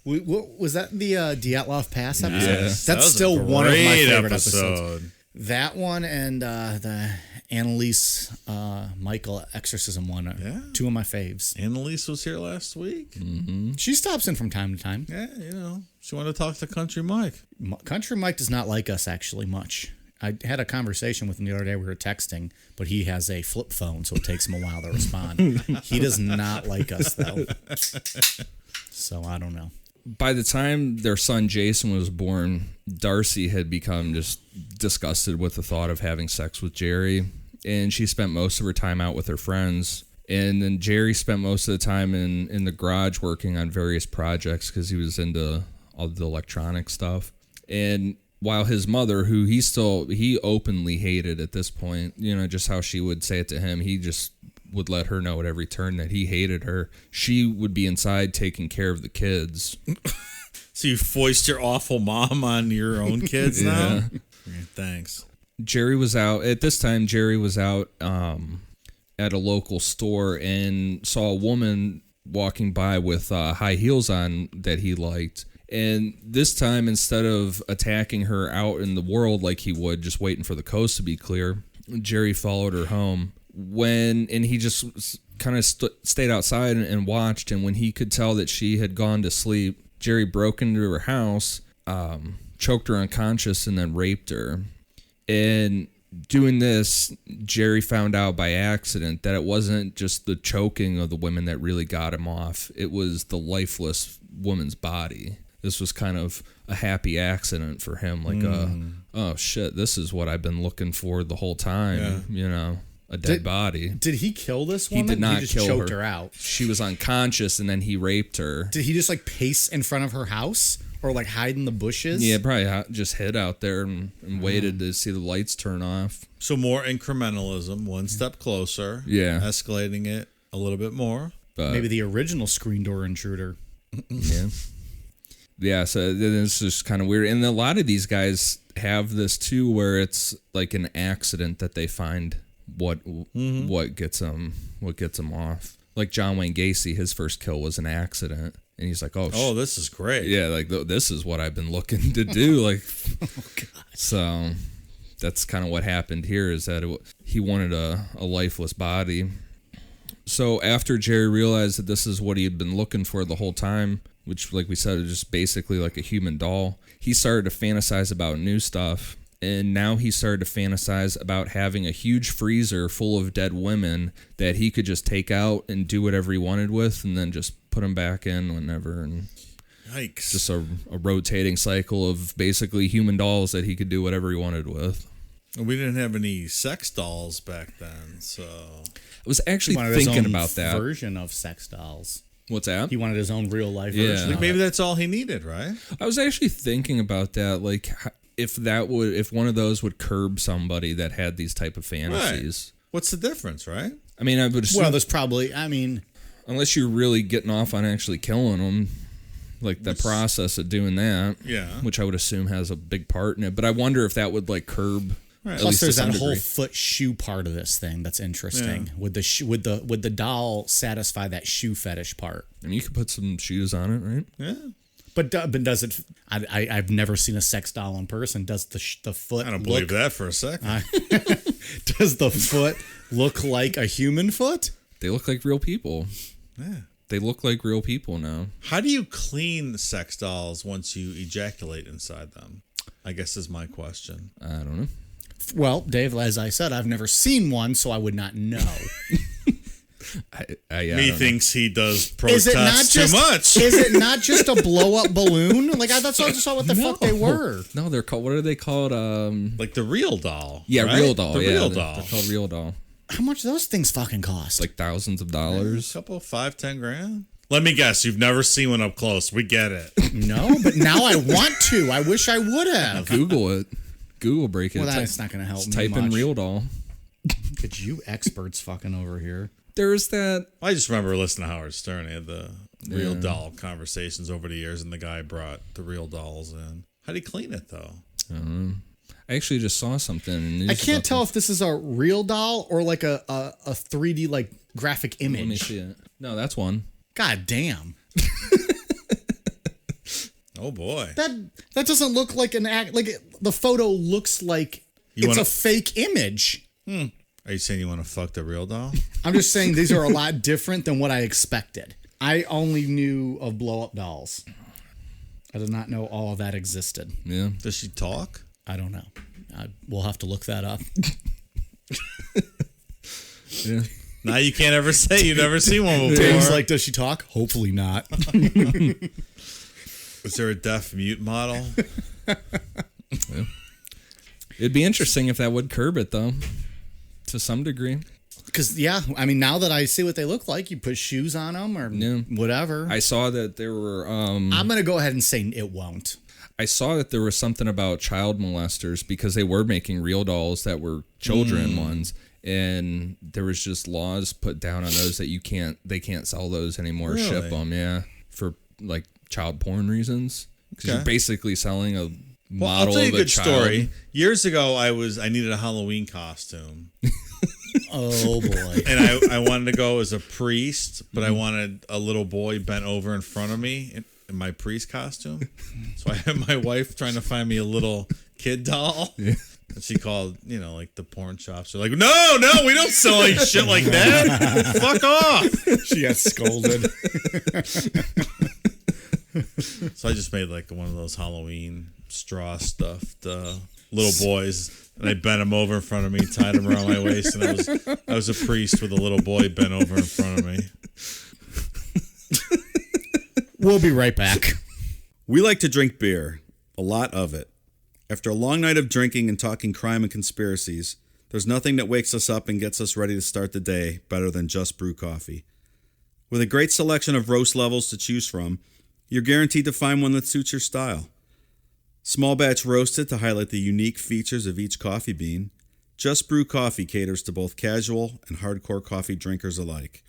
Was that the Dyatlov Pass episode? Yes. That's That was still a one of my great favorite episode. episodes. That one and the Annalise Michael exorcism one are Yeah. two of my faves. Annalise was here last week. She stops in from time to time. Yeah, she wanted to talk to Country Mike. Country Mike does not like us actually much. I had a conversation with him the other day. We were texting, but he has a flip phone, so it takes him a while to respond. He does not like us, though. So I don't know. By the time their son Jason was born, Darcy had become just disgusted with the thought of having sex with Jerry, and she spent most of her time out with her friends. And then Jerry spent most of the time in the garage working on various projects because he was into all the electronic stuff. And while his mother, who he openly hated at this point, just how she would say it to him, he just would let her know at every turn that he hated her. She would be inside taking care of the kids. So you foist your awful mom on your own kids now? Yeah, thanks. Jerry was out at at a local store and saw a woman walking by with high heels on that he liked. And this time, instead of attacking her out in the world like he would, just waiting for the coast to be clear, Jerry followed her home. And he just kind of stayed outside and watched. And when he could tell that she had gone to sleep, Jerry broke into her house, choked her unconscious, and then raped her. And doing this, Jerry found out by accident that it wasn't just the choking of the women that really got him off. It was the lifeless woman's body. This was kind of a happy accident for him. Like, oh shit, this is what I've been looking for the whole time. Yeah. A dead body. Did he kill this woman? He did not just kill choked her. her out. She was unconscious, and then he raped her. Did he just like pace in front of her house or like hide in the bushes? Yeah, probably just hid out there and waited to see the lights turn off. So more incrementalism, one step closer. Yeah. Escalating it a little bit more. But Maybe the original screen door intruder. yeah. Yeah, so it's just kind of weird. And a lot of these guys have this too, where it's like an accident that they find what gets them off. Like John Wayne Gacy, his first kill was an accident, and he's like, "Oh, this is great." Yeah, like this is what I've been looking to do. Like, Oh God. So that's kind of what happened here. Is that he wanted a lifeless body. So after Jerry realized that this is what he had been looking for the whole time, which, like we said, is just basically like a human doll, he started to fantasize about new stuff. And now he started to fantasize about having a huge freezer full of dead women that he could just take out and do whatever he wanted with, and then just put them back in whenever. And Yikes. just a rotating cycle of basically human dolls that he could do whatever he wanted with. We didn't have any sex dolls back then, so... I was actually He wanted his thinking own about that. version of sex dolls. What's that? He wanted his own real life Yeah. version. Like of maybe it. that's all he needed, right? I was actually thinking about that, like if one of those would curb somebody that had these type of fantasies. Right. What's the difference, right? I mean, I would assume, Well, there's probably. unless you're really getting off on actually killing them, like the process of doing that, Yeah. which I would assume has a big part in it. But I wonder if that would like curb. Right. At Plus, least to there's some that whole degree. foot shoe part of this thing that's interesting. Yeah. Would the doll satisfy that shoe fetish part? I mean, you could put some shoes on it, right? Yeah. But does it? I've never seen a sex doll in person. Does the foot? I don't believe that for a second. Does the foot look like a human foot? They look like real people. Yeah. They look like real people now. How do you clean sex dolls once you ejaculate inside them? I guess is my question. I don't know. Well, Dave, as I said, I've never seen one, so I would not know. Methinks he does Is it not protest just too much. Is it not just a blow up balloon? Like that's what I just saw what the fuck they were. No, they're called. What are they called? Like the real doll. Yeah, right? real doll. The yeah, real they're doll. called real doll. How much do those things fucking cost? Like thousands of A dollars. couple, 5-10 grand. Let me guess. You've never seen one up close. We get it. No, but now I want to. I wish I would have. Google it. Google break it. Well, that's not going to help me Type in much. real doll. It's you experts fucking over here. There's that. I just remember listening to Howard Stern. He had the real doll conversations over the years, and the guy brought the real dolls in. How do you clean it, though? I actually just saw something. In the news I can't about tell if this is a real doll or like a 3D like graphic Let me image. see it. No, that's one. God damn. Oh, boy. That doesn't look like an act. Like the photo looks like a fake image. Are you saying you want to fuck the real doll? I'm just saying these are a lot different than what I expected. I only knew of blow-up dolls. I did not know all of that existed. Yeah. Does she talk? I don't know. We'll have to look that up. Yeah. Now you can't ever say you've never seen one before. Dave's like, does she talk? Hopefully not. Is there a deaf mute model? Yeah. It'd be interesting if that would curb it, though, to some degree. Because, yeah, I mean, now that I see what they look like, you put shoes on them or whatever. I saw that there were. I'm going to go ahead and say it won't. I saw that there was something about child molesters because they were making real dolls that were children ones. And there was just laws put down on those that they can't sell those anymore, Really? ship them, for like child porn reasons. Because Okay. you're basically selling a Well, model I'll tell you of a a good child. story. Years ago, I needed a Halloween costume. Oh, boy. And I wanted to go as a priest, but I wanted a little boy bent over in front of me in my priest costume. So I had my wife trying to find me a little kid doll. Yeah. And she called, like the porn shops. They're like, no, we don't sell like shit like that. Fuck off. She got scolded. So I just made like one of those Halloween straw-stuffed little boys. And I bent them over in front of me, tied them around my waist, and I was a priest with a little boy bent over in front of me. We'll be right back. We like to drink beer, a lot of it. After a long night of drinking and talking crime and conspiracies, there's nothing that wakes us up and gets us ready to start the day better than Just Brew coffee. With a great selection of roast levels to choose from, you're guaranteed to find one that suits your style. Small batch roasted to highlight the unique features of each coffee bean, Just Brew coffee caters to both casual and hardcore coffee drinkers alike.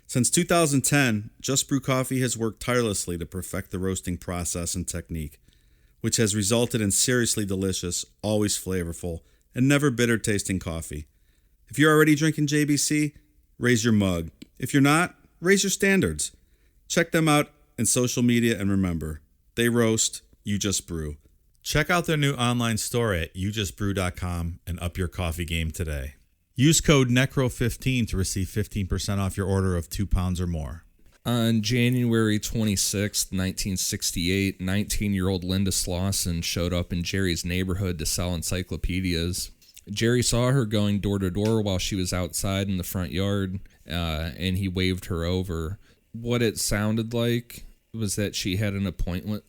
Since 2010, Just Brew Coffee has worked tirelessly to perfect the roasting process and technique, which has resulted in seriously delicious, always flavorful, and never bitter tasting coffee. If you're already drinking JBC, raise your mug. If you're not, raise your standards. Check them out in social media and remember, they roast, you just brew. Check out their new online store at youjustbrew.com and up your coffee game today. Use code NECRO15 to receive 15% off your order of 2 pounds or more. On January 26, 1968, 19-year-old Linda Slauson showed up in Jerry's neighborhood to sell encyclopedias. Jerry saw her going door to door while she was outside in the front yard, and he waved her over. What it sounded like was that she had an appointment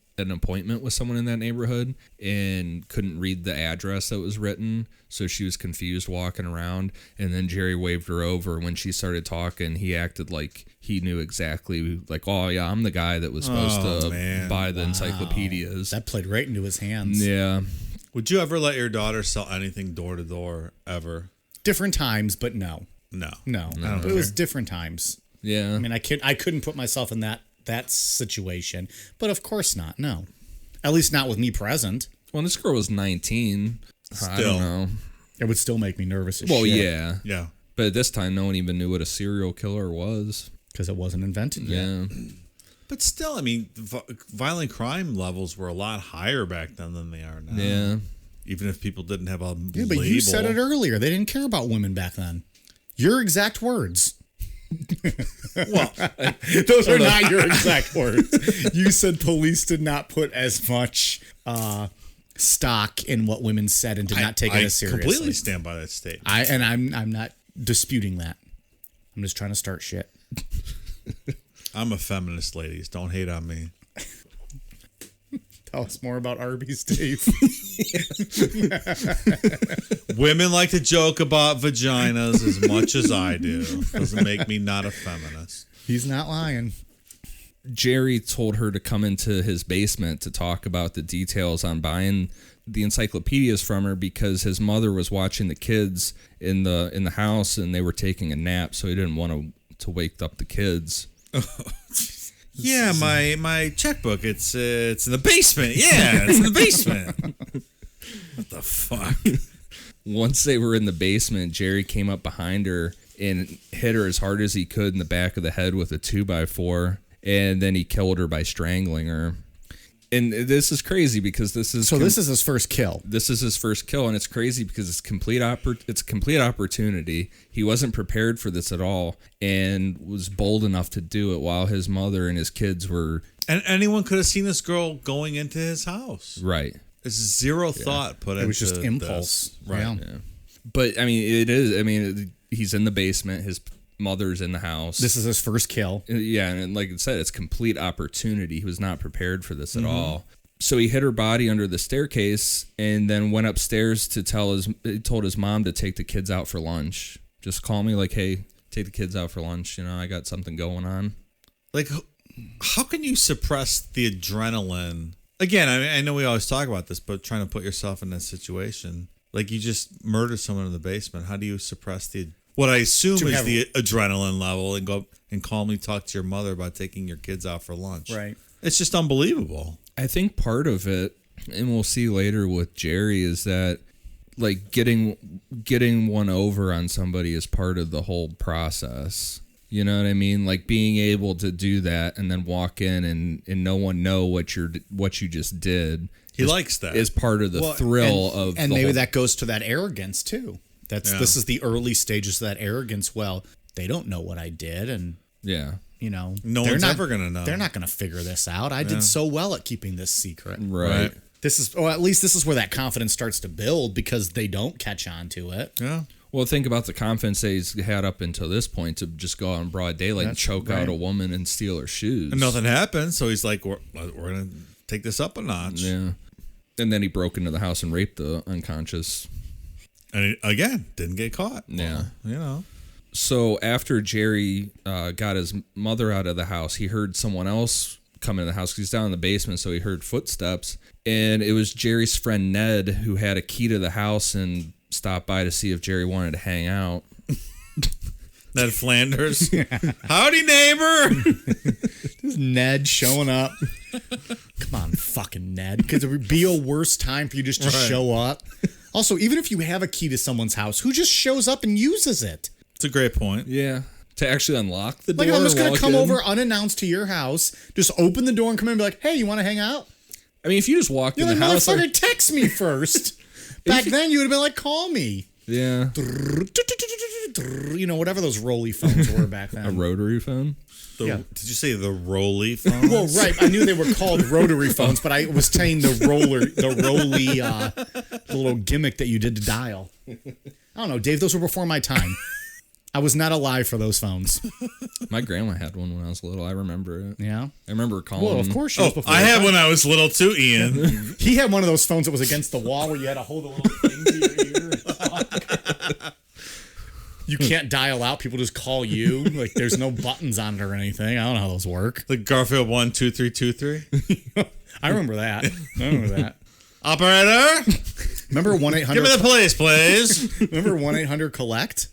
with someone in that neighborhood and couldn't read the address that was written, so she was confused walking around, and then Jerry waved her over. When she started talking, he acted like he knew exactly, like, oh yeah, I'm the guy that was supposed to buy the encyclopedias. That played right into his hands. Yeah. Would you ever let your daughter sell anything door to door ever? Different times, but no. No. But it was different times. Yeah. I mean, I couldn't put myself in that situation, but of course not. No, at least not with me present. Well, this girl was 19. I don't know. It would still make me nervous as Well, shit. yeah. Yeah. But at this time, no one even knew what a serial killer was. Because it wasn't invented yet. Yeah. But still, I mean, violent crime levels were a lot higher back then than they are now. Yeah. Even if people didn't have a Yeah, but label. you said it earlier. They didn't care about women back then. Your exact words. Well, Those are not your exact words. You said police did not put as much stock in what women said and did not take it as seriously. I completely stand by that statement. I'm not disputing that. I'm just trying to start shit. I'm a feminist, ladies. Don't hate on me. Tell us more about Arby's, Dave. Women like to joke about vaginas as much as I do. Doesn't make me not a feminist. He's not lying. Jerry told her to come into his basement to talk about the details on buying the encyclopedias from her because his mother was watching the kids in the house and they were taking a nap, so he didn't want to wake up the kids. Yeah, my checkbook. It's in the basement. Yeah, it's in the basement. What the fuck? Once they were in the basement, Jerry came up behind her and hit her as hard as he could in the back of the head with a 2x4, and then he killed her by strangling her. And this is crazy because this is his first kill. This is his first kill, and it's crazy because it's a complete opportunity. He wasn't prepared for this at all, and was bold enough to do it while his mother and his kids were. And anyone could have seen this girl going into his house. Right. There's zero thought put into it. It was just impulse. This. Right. Yeah. But I mean, it is. I mean, he's in the basement. His mother's in the house. This is his first kill. Yeah, and like I said, it's complete opportunity. He was not prepared for this at all. So he hid her body under the staircase and then went upstairs to told his mom to take the kids out for lunch. Just call me like, hey, take the kids out for lunch. You know, I got something going on. Like, how can you suppress the adrenaline? Again, I know we always talk about this, but trying to put yourself in that situation. Like, you just murdered someone in the basement. How do you suppress what I assume is the adrenaline level and go and calmly talk to your mother about taking your kids out for lunch? Right. It's just unbelievable. I think part of it, and we'll see later with Jerry, is that like getting one over on somebody is part of the whole process. You know what I mean? Like being able to do that and then walk in and no one know what you just did. He likes that. Is part of the thrill of and the maybe whole, that goes to that arrogance too. This is the early stages of that arrogance. Well, they don't know what I did, and yeah, you know, no one's ever gonna know. They're not gonna figure this out. I did so well at keeping this secret. right. At least this is where that confidence starts to build because they don't catch on to it. Yeah. Well, think about the confidence he's had up until this point to just go out in broad daylight and choke out a woman and steal her shoes. And nothing happened, so he's like, we're gonna take this up a notch. Yeah. And then he broke into the house and raped the unconscious. And again, didn't get caught. Yeah. Well, you know. So after Jerry got his mother out of the house, he heard someone else come into the house because he's down in the basement, so he heard footsteps. And it was Jerry's friend Ned who had a key to the house and stopped by to see if Jerry wanted to hang out. Ned Flanders. Howdy, neighbor. This is Ned showing up. Come on, fucking Ned. Could there be a worse time for you just to show up? Also, even if you have a key to someone's house, who just shows up and uses it? It's a great point. Yeah. To actually unlock the door. Like, I'm just going to come in. over unannounced to your house, just open the door and come in and be like, hey, you want to hang out? I mean, if you just walked You're in like, the house. motherfucker, text me first. Back then, you would have been like, call me. Yeah. You know, whatever those rolly phones were back then. A rotary phone? Did you say the rolly phone? Well, right. I knew they were called rotary phones, but I was saying the rolly, the little gimmick that you did to dial. I don't know, Dave. Those were before my time. I was not alive for those phones. My grandma had one when I was little. I remember it. Yeah. I remember calling. Well, of course she was before. I had when I was little too, Ian. He had one of those phones that was against the wall where you had to hold a little thing to your ear and talk. You can't dial out. People just call you. Like, there's no buttons on it or anything. I don't know how those work. The Garfield 12323. I remember that. Operator, Remember 1-800? give me the police, please. Remember 1-800-COLLECT?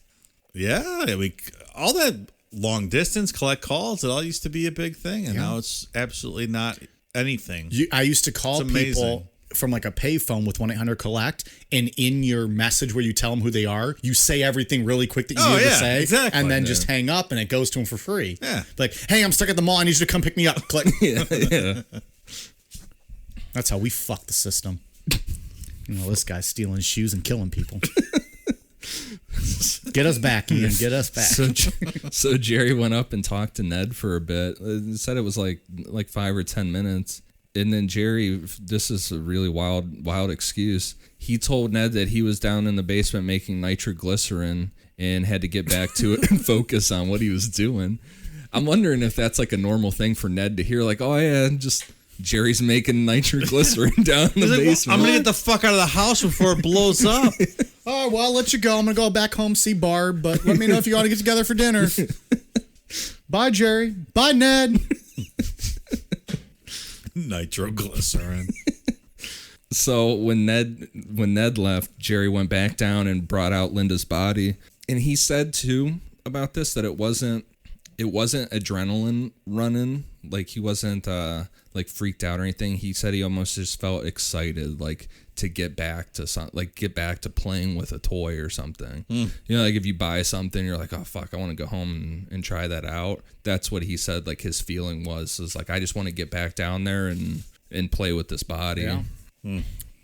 Yeah, all that long distance collect calls. It all used to be a big thing, and now it's absolutely not anything. I used to call people from like a payphone with 1-800-COLLECT, and in your message where you tell them who they are, you say everything really quick that you need to say, exactly. and then just hang up, and it goes to them for free. Yeah. Like, hey, I'm stuck at the mall. I need you to come pick me up. Click. Yeah. That's how we fuck the system. You know, this guy's stealing shoes and killing people. Get us back, Ian. Get us back. So Jerry went up and talked to Ned for a bit. Said it was like 5 or 10 minutes. And then Jerry, this is a really wild excuse. He told Ned that he was down in the basement making nitroglycerin and had to get back to it and focus on what he was doing. I'm wondering if that's like a normal thing for Ned to hear, like, oh yeah, just Jerry's making nitroglycerin down in the basement. Well, I'm gonna get the fuck out of the house before it blows up. Oh, well, I'll let you go. I'm gonna go back home, see Barb, but let me know if you want to get together for dinner. Bye, Jerry. Bye, Ned. Nitroglycerin. So when Ned left, Jerry went back down and brought out Linda's body, and he said too about this that it wasn't adrenaline running, like he wasn't like freaked out or anything. He said he almost just felt excited, like to get back to playing with a toy or something. You know, like if you buy something, you're like, oh fuck, I want to go home and try that out. That's what he said. Like his feeling was like, I just want to get back down there and play with this body. Yeah.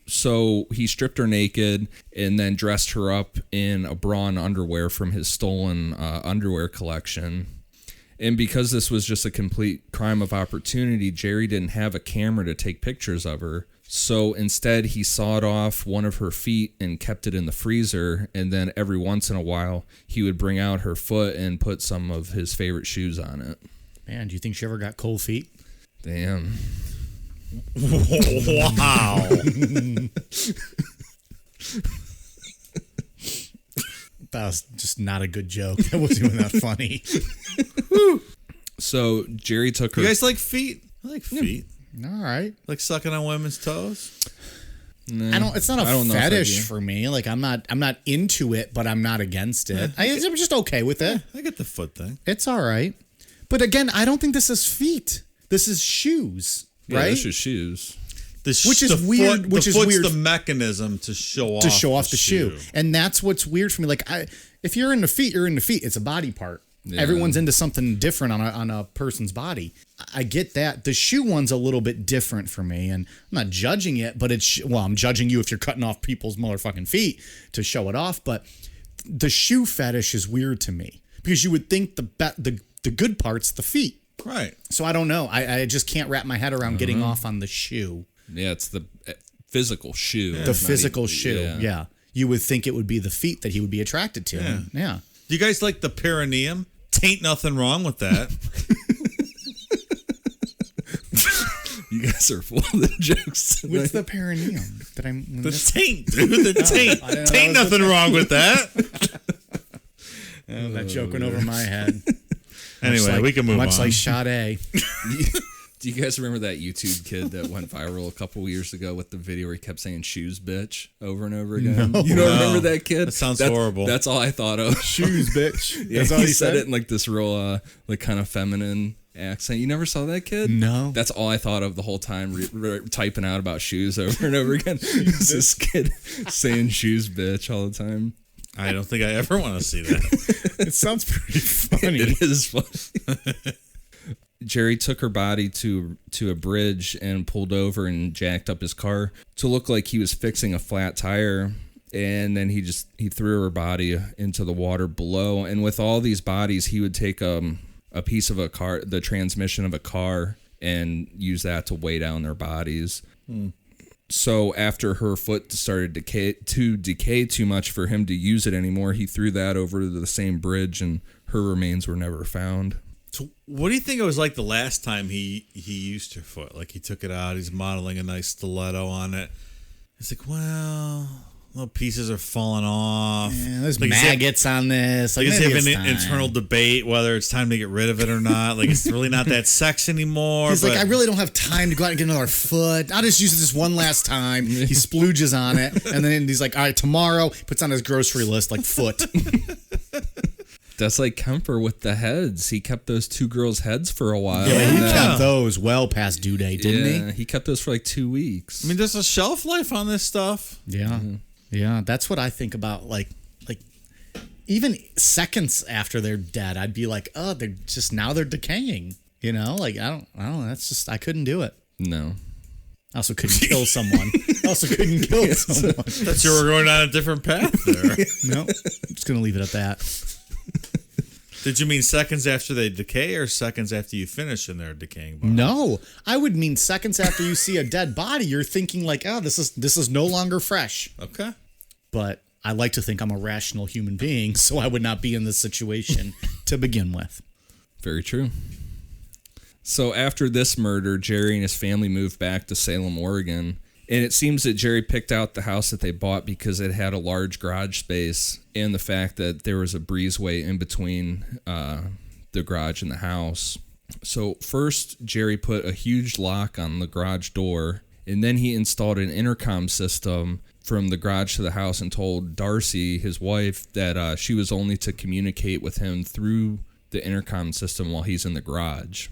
So he stripped her naked and then dressed her up in a bra and underwear from his stolen underwear collection. And because this was just a complete crime of opportunity, Jerry didn't have a camera to take pictures of her. So instead, he sawed off one of her feet and kept it in the freezer. And then every once in a while, he would bring out her foot and put some of his favorite shoes on it. Man, do you think she ever got cold feet? Damn. Wow. That was just not a good joke. That wasn't even that funny. So Jerry took her. You guys like feet? I like feet. All right. Like sucking on women's toes? Nah, It's not a fetish for me. Like I'm not into it, but I'm not against it. I'm just okay with it. I get the foot thing. It's all right. But again, I don't think this is feet. This is shoes, Yeah, right? this is shoes. Which is weird. The foot's the mechanism to show off the shoe. And that's what's weird for me. Like if you're into feet, you're into feet. It's a body part. Yeah. Everyone's into something different on a person's body. I get that. The shoe one's a little bit different for me, and I'm not judging it, but I'm judging you if you're cutting off people's motherfucking feet to show it off. But the shoe fetish is weird to me because you would think the good part's the feet. Right. So I don't know. I just can't wrap my head around getting off on the shoe. Yeah, it's the physical shoe. Yeah. The physical shoe, yeah. You would think it would be the feet that he would be attracted to. Yeah. Do you guys like the perineum? Tain't nothing wrong with that. You guys are full of the jokes tonight. What's the perineum? The taint, dude. The taint. Tain't nothing wrong with that. That joke went over my head. Anyway, we can move on. Much like Sade. Do you guys remember that YouTube kid that went viral a couple years ago with the video where he kept saying "shoes, bitch" over and over again? No. You don't remember that kid? That sounds horrible. That's all I thought of. Shoes, bitch. Yeah, That's all he said it in like this real, like kind of feminine accent. You never saw that kid? No. That's all I thought of the whole time, typing out about shoes over and over again. It's this kid saying "shoes, bitch" all the time. I don't think I ever want to see that. It sounds pretty funny. It is funny. Jerry took her body to a bridge and pulled over and jacked up his car to look like he was fixing a flat tire. And then he threw her body into the water below. And with all these bodies, he would take a piece of a car, the transmission of a car, and use that to weigh down their bodies. So after her foot started to decay too much for him to use it anymore, he threw that over to the same bridge, and her remains were never found. So what do you think it was like the last time he used her foot? Like he took it out, he's modeling a nice stiletto on it. It's like, well, little pieces are falling off. Yeah, there's like maggots on this. Like, maybe it's an internal debate whether it's time to get rid of it or not. Like it's really not that sex anymore. He's like, I really don't have time to go out and get another foot. I'll just use it this one last time. He splooges on it, and then he's like, all right, tomorrow, puts on his grocery list like foot. That's like Kemper with the heads. He kept those 2 girls' heads for a while. Yeah, he kept those well past due date, didn't he? Yeah, he kept those for like 2 weeks. I mean, there's a shelf life on this stuff. Yeah. Mm-hmm. Yeah, that's what I think about. Like even seconds after they're dead, I'd be like, oh, they're decaying. You know, like I don't know. That's just, I couldn't do it. No. I also couldn't kill someone. Thought you were going on a different path there. No, I'm just going to leave it at that. Did you mean seconds after they decay or seconds after you finish in their decaying body? No, I would mean seconds after you see a dead body, you're thinking like, oh, this is no longer fresh. Okay. But I like to think I'm a rational human being, so I would not be in this situation to begin with. Very true. So after this murder, Jerry and his family moved back to Salem, Oregon. And it seems that Jerry picked out the house that they bought because it had a large garage space and the fact that there was a breezeway in between the garage and the house. So first, Jerry put a huge lock on the garage door, and then he installed an intercom system from the garage to the house and told Darcy, his wife, that she was only to communicate with him through the intercom system while he's in the garage.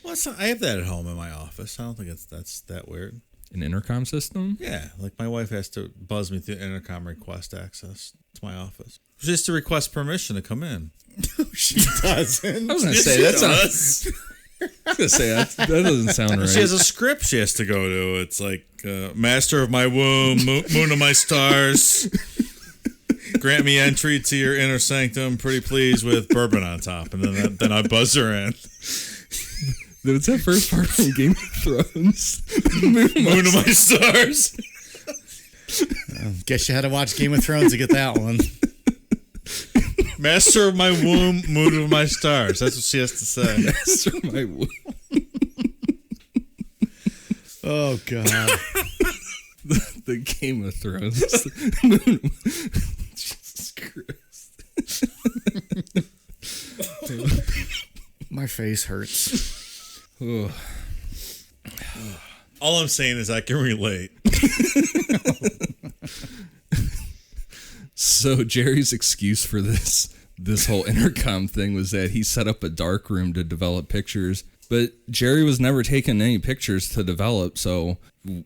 Well, I have that at home in my office. I don't think that's that weird. An intercom system? Yeah, like my wife has to buzz me through intercom request access to my office. She has to request permission to come in. She doesn't. I was going to say, that doesn't sound right. She has a script she has to go to. It's like, master of my womb, moon of my stars, grant me entry to your inner sanctum, pretty please, with bourbon on top. And then I buzz her in. What's that first part from Game of Thrones? Moon of my stars. Guess you had to watch Game of Thrones to get that one. Master of my womb, moon of my stars. That's what she has to say. Master of my womb. Oh, God. The Game of Thrones. Jesus Christ. My face hurts. Ugh. All I'm saying is I can relate. So Jerry's excuse for this whole intercom thing was that he set up a dark room to develop pictures, but Jerry was never taking any pictures to develop, so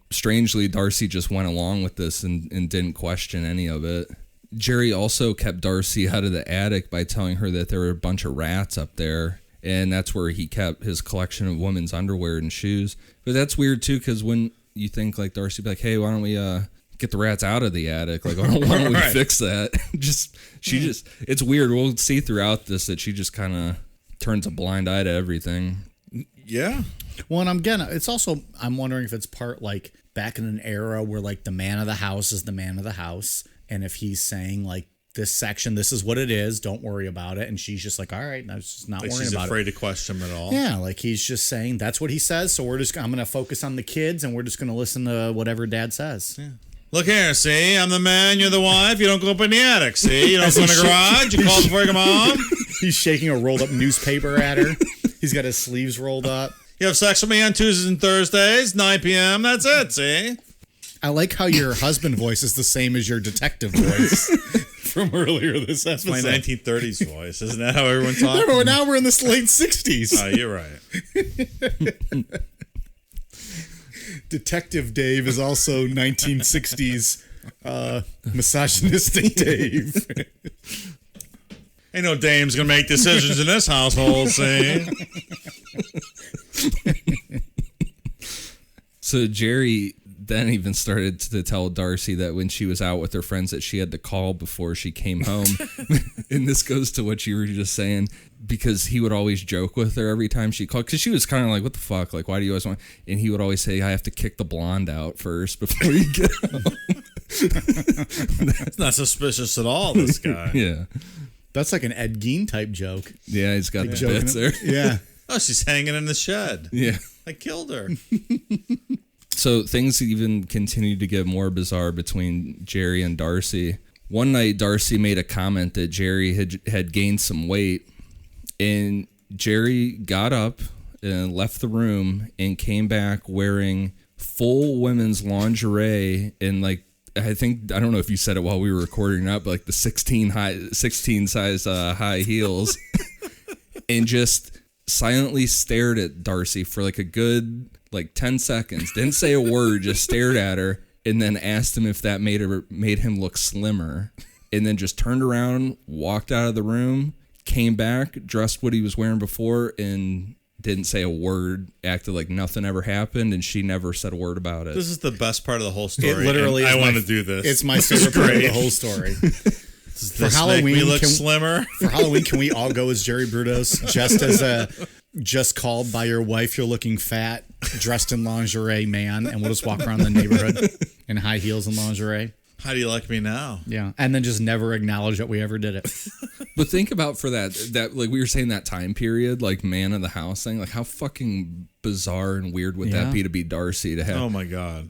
strangely Darcy just went along with this and didn't question any of it. Jerry also kept Darcy out of the attic by telling her that there were a bunch of rats up there, and that's where he kept his collection of women's underwear and shoes. But that's weird too, because when you think like Darcy be like, hey, why don't we get the rats out of the attic? Like, why don't we fix that? It's weird. We'll see throughout this that she just kind of turns a blind eye to everything. Yeah. Well, and I'm wondering if it's part like back in an era where like the man of the house is the man of the house. And if he's saying like, this section, this is what it is, don't worry about it. And she's just like, all right, I'm just not worrying about it. She's afraid to question him at all. Yeah, like he's just saying that's what he says. So I'm going to focus on the kids and we're just going to listen to whatever dad says. Yeah. Look here, see, I'm the man, you're the wife. You don't go up in the attic, see? You don't go in the garage. You call before you come home. He's shaking a rolled up newspaper at her. He's got his sleeves rolled up. You have sex with me on Tuesdays and Thursdays, 9 p.m. That's it, see? I like how your husband voice is the same as your detective voice from earlier this episode. My 1930s voice. Isn't that how everyone talks? No, now we're in the late 60s. Oh, you're right. Detective Dave is also 1960s misogynistic Dave. Ain't no dame's gonna make decisions in this household, see? So Jerry then even started to tell Darcy that when she was out with her friends that she had to call before she came home. And this goes to what you were just saying, because he would always joke with her every time she called, because she was kind of like, what the fuck, like, why do you always want, and he would always say, I have to kick the blonde out first before you get home. That's not suspicious at all, this guy. Yeah. That's like an Ed Gein type joke. Yeah, he's got the bits there. Yeah. Oh, she's hanging in the shed. Yeah. I killed her. So things even continued to get more bizarre between Jerry and Darcy. One night, Darcy made a comment that Jerry had gained some weight, and Jerry got up and left the room and came back wearing full women's lingerie and like, I don't know if you said it while we were recording or not, but like the 16 size high heels, and just silently stared at Darcy for like a good 10 seconds. Didn't say a word, just stared at her, and then asked him if that made him look slimmer, and then just turned around, walked out of the room, came back, dressed what he was wearing before, and didn't say a word, acted like nothing ever happened, and she never said a word about it. This is the best part of the whole story. It literally and is I my- want to do this. It's my favorite part of the whole story. Does For this Halloween, make me look can- slimmer? For Halloween, can we all go as Jerry Brudos, just called by your wife, you're looking fat, dressed in lingerie man, and we'll just walk around the neighborhood in high heels and lingerie? How do you like me now? Yeah, and then just never acknowledge that we ever did it. But think about for that like we were saying, that time period, like man of the house thing, like how fucking bizarre and weird would that be Darcy to have? Oh my God!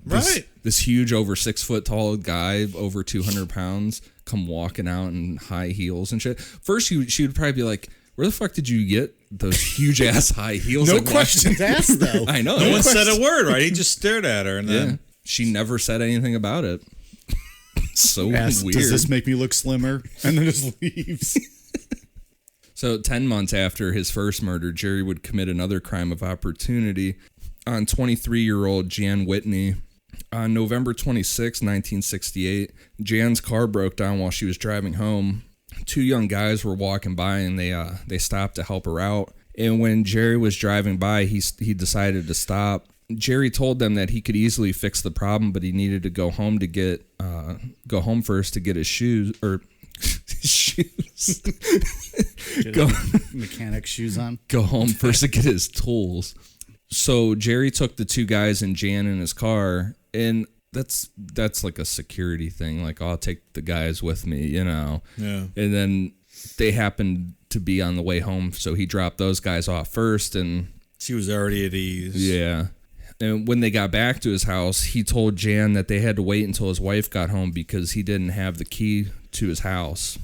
This huge, over 6 foot tall guy, over 200 pounds, come walking out in high heels and shit. First, she would probably be like, "Where the fuck did you get those huge ass high heels?" No like, questions asked, though. I know. No yeah. one said a word, right? He just stared at her, and Yeah, then she never said anything about it. So Asked, weird. does this make me look slimmer? And then just leaves. So 10 months after his first murder, Jerry would commit another crime of opportunity on 23-year-old Jan Whitney. On November 26, 1968, Jan's car broke down while she was driving home. Two young guys were walking by, and they stopped to help her out. And when Jerry was driving by, he decided to stop. Jerry told them that he could easily fix the problem, but he needed to go home first to get his shoes shoes. Go Mechanic shoes on. go home first to get his tools. So Jerry took the two guys and Jan in his car, and that's like a security thing. Like, I'll take the guys with me, you know. yeah. And then they happened to be on the way home, so he dropped those guys off first, and She was already at ease. yeah. And when they got back to his house, he told Jan that they had to wait until his wife got home because he didn't have the key to his house.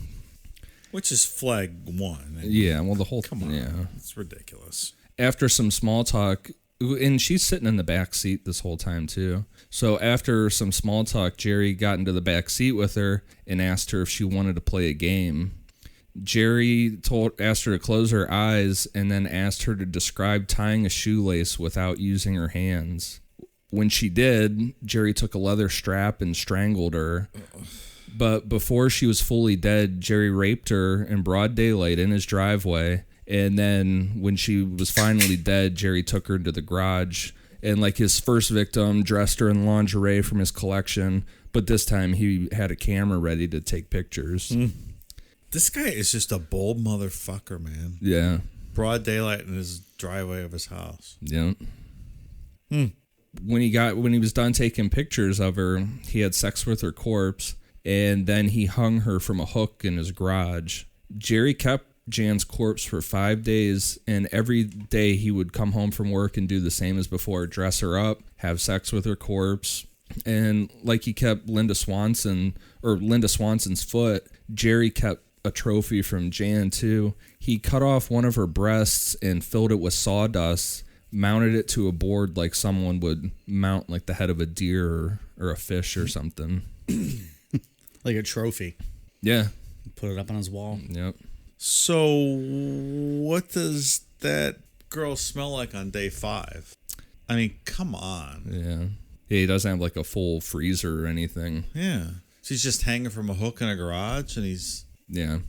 Which is flag one. Yeah, well, the whole Come on. Yeah. It's ridiculous. After some small talk, and she's sitting in the back seat this whole time too. So after some small talk, Jerry got into the back seat with her and asked her if she wanted to play a game. Jerry asked her to close her eyes and then asked her to describe tying a shoelace without using her hands. When she did, Jerry took a leather strap and strangled her. But before she was fully dead, Jerry raped her in broad daylight in his driveway. And then when she was finally dead, Jerry took her to the garage. And like his first victim, dressed her in lingerie from his collection. But this time he had a camera ready to take pictures. This guy is just a bold motherfucker, man. Yeah. Broad daylight in his driveway of his house. Yeah. When he was done taking pictures of her, he had sex with her corpse, and then he hung her from a hook in his garage. Jerry kept Jan's corpse for 5 days, and every day he would come home from work and do the same as before, dress her up, have sex with her corpse. And like he kept Linda Swanson's foot, Jerry kept a trophy from Jan too. He cut off one of her breasts and filled it with sawdust, mounted it to a board like someone would mount like the head of a deer or a fish or something. Like a trophy. Yeah. Put it up on his wall. Yep. So, what does that girl smell like on day 5? I mean, come on. Yeah. He doesn't have like a full freezer or anything. Yeah. She's just hanging from a hook in a garage, and he's... Yeah.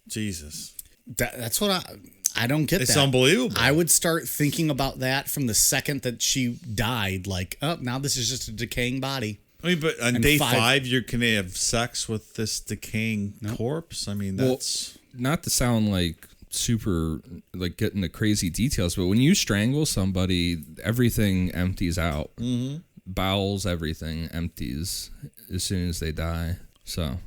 Jesus. That's what I don't get. It's that. unbelievable. I would start thinking about that from the second that she died. Like, oh, now this is just a decaying body. I mean, but on And day 5 5, you can have sex with this decaying corpse. I mean, that's... Not to sound like super, like getting the crazy details, but when you strangle somebody, everything empties out. Mm-hmm. Bowels, everything empties as soon as they die. So...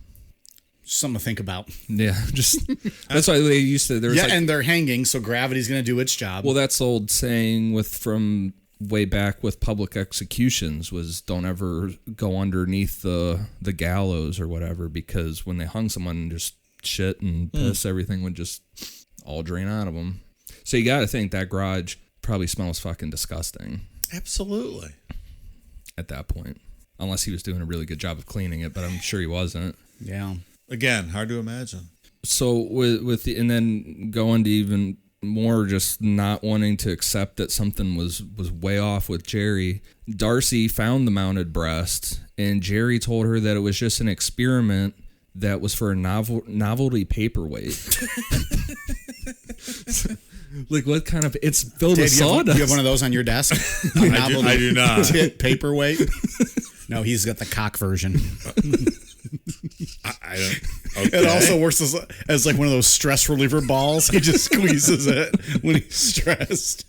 Something to think about. Yeah, just that's why they used to. There was And they're hanging, so gravity's going to do its job. well, that's the old saying from way back with public executions was don't ever go underneath the gallows or whatever, because when they hung someone, just shit and piss, everything would just all drain out of them. So you got to think that garage probably smells fucking disgusting Absolutely. at that point, unless he was doing a really good job of cleaning it, but I'm sure he wasn't. Yeah. Again, hard to imagine. So and then going to even more just not wanting to accept that something was way off with Jerry, Darcy found the mounted breast, and Jerry told her that it was just an experiment that was for a novelty paperweight. Like what kind of? It's filled Dave, with do sawdust. you have one of those on your desk? I do not. Paperweight. No, he's got the cock version. I don't. Okay. It also works as like one of those stress reliever balls. He just squeezes it when he's stressed.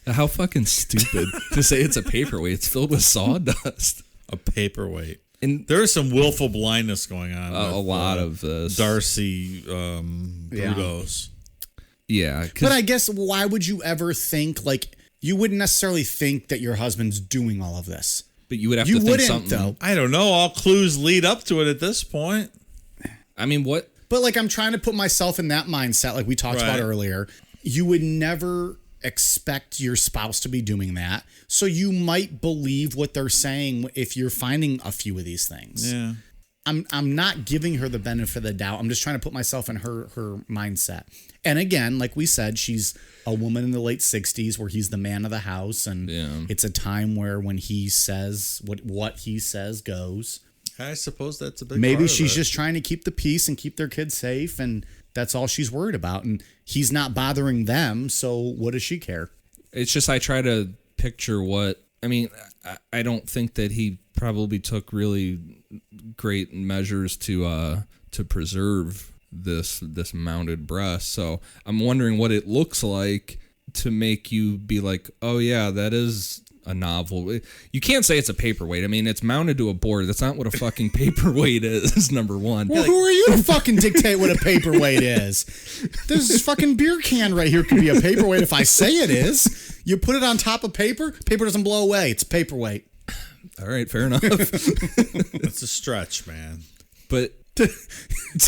How fucking stupid to say it's a paperweight. It's filled with sawdust. A paperweight. And There is some willful blindness going on. a with, lot of this. Darcy Brudos. Yeah. But I guess why would you ever think like you wouldn't necessarily think that your husband's doing all of this? But you would have You to think wouldn't something. though. I don't know. All clues lead up to it at this point. I mean, what? But like I'm trying to put myself in that mindset, like we talked about Right. earlier. You would never expect your spouse to be doing that. So you might believe what they're saying if you're finding a few of these things. Yeah. I'm not giving her the benefit of the doubt. I'm just trying to put myself in her mindset. And again, like we said, she's a woman in the late 60s where he's the man of the house, and it's a time where when he says what he says goes. I suppose that's a big Maybe part of she's it. just trying to keep the peace and keep their kids safe, and that's all she's worried about. And he's not bothering them, so what does she care? It's just I try to picture what. I mean, I don't think that he probably took really great measures to preserve this mounted breast. So I'm wondering what it looks like to make you be like, oh yeah, that is a novel. You can't say it's a paperweight. I mean, it's mounted to a board. That's not what a fucking paperweight is. Number one. Well, who are you to fucking dictate what a paperweight is? This fucking beer can right here could be a paperweight if I say it is. You put it on top of paper, paper doesn't blow away. It's a paperweight. All right, fair enough. It's a stretch, man. But to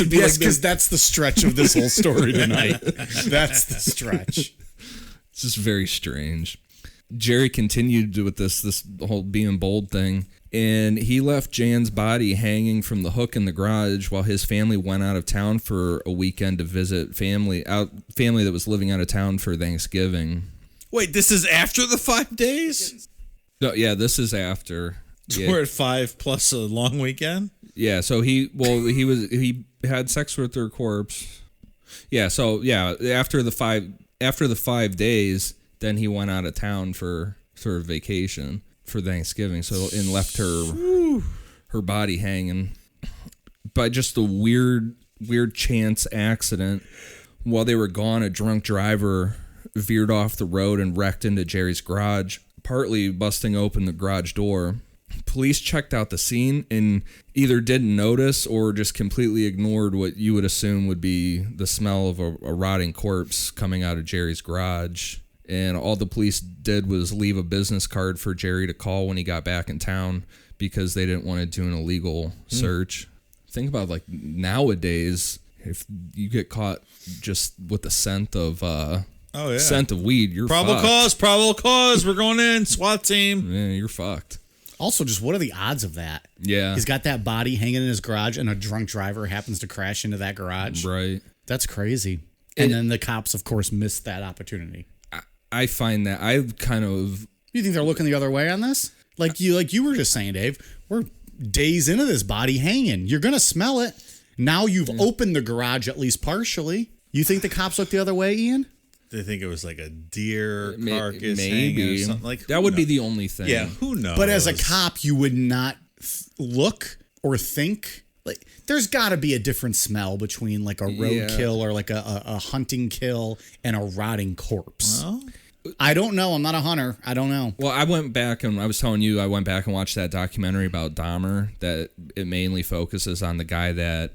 be Yes, like because that's the stretch of this whole story tonight. That's the stretch. it's just very strange. Jerry continued with this whole being bold thing, and he left Jan's body hanging from the hook in the garage while his family went out of town for a weekend to visit family that was living out of town for Thanksgiving. Wait, this is after the 5 days? No, yeah, this is after. Yeah. We're at 5 plus a long weekend? Yeah, so he had sex with their corpse. Yeah, so yeah, after the 5 days, then he went out of town for sort of vacation for Thanksgiving. So and left her body hanging by just a weird chance accident. While they were gone, a drunk driver veered off the road and wrecked into Jerry's garage, partly busting open the garage door. Police checked out the scene and either didn't notice or just completely ignored what you would assume would be the smell of a rotting corpse coming out of Jerry's garage. And all the police did was leave a business card for Jerry to call when he got back in town because they didn't want to do an illegal search. Think about like nowadays, if you get caught just with the scent of scent of weed, you're Probable fucked. cause. We're going in. SWAT team. Yeah, you're fucked. Also, just what are the odds of that? Yeah. He's got that body hanging in his garage, and a drunk driver happens to crash into that garage. Right. That's crazy. And then the cops, of course, missed that opportunity. I find that I kind of You think they're looking the other way on this? Like you were just saying, Dave, we're days into this body hanging. You're going to smell it. Now you've opened the garage at least partially. You think the cops look the other way, Ian? They think it was like a deer carcass maybe hanging or something. Like, that would be the only thing. Yeah, who knows? But as a cop, you would not look or think. Like, there's got to be a different smell between like a road kill or like a hunting kill and a rotting corpse. Well, I don't know. I'm not a hunter. I don't know. Well, I went back and I was telling you, I went back and watched that documentary about Dahmer that it mainly focuses on the guy that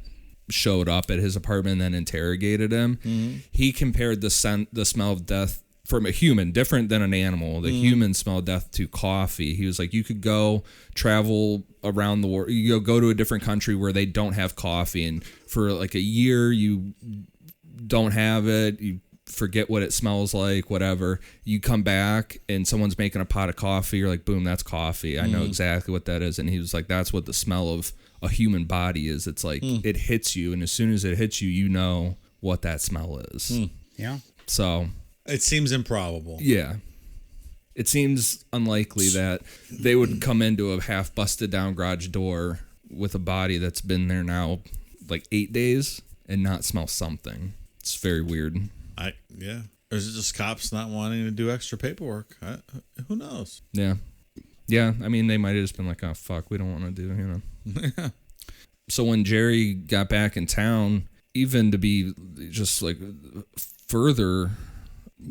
showed up at his apartment and then interrogated him. Mm-hmm. He compared the smell of death from a human, different than an animal. The human smell of death to coffee. He was like, you could go travel around the world. You go to a different country where they don't have coffee, and for like a year you don't have it. You forget what it smells like, whatever. You come back and someone's making a pot of coffee. You're like, boom, that's coffee. I know exactly what that is. And he was like, that's what the smell of a human body is. It's like it hits you, and as soon as it hits you, you know what that smell is. Yeah. So it seems improbable. yeah, it seems unlikely that they would come into a half busted down garage door with a body that's been there now like 8 days and not smell something. It's very weird. Yeah. Or is it just cops not wanting to do extra paperwork? Who knows? Yeah. Yeah, I mean, they might have just been like, oh, fuck, we don't want to do, you know. So when Jerry got back in town, even to be just like further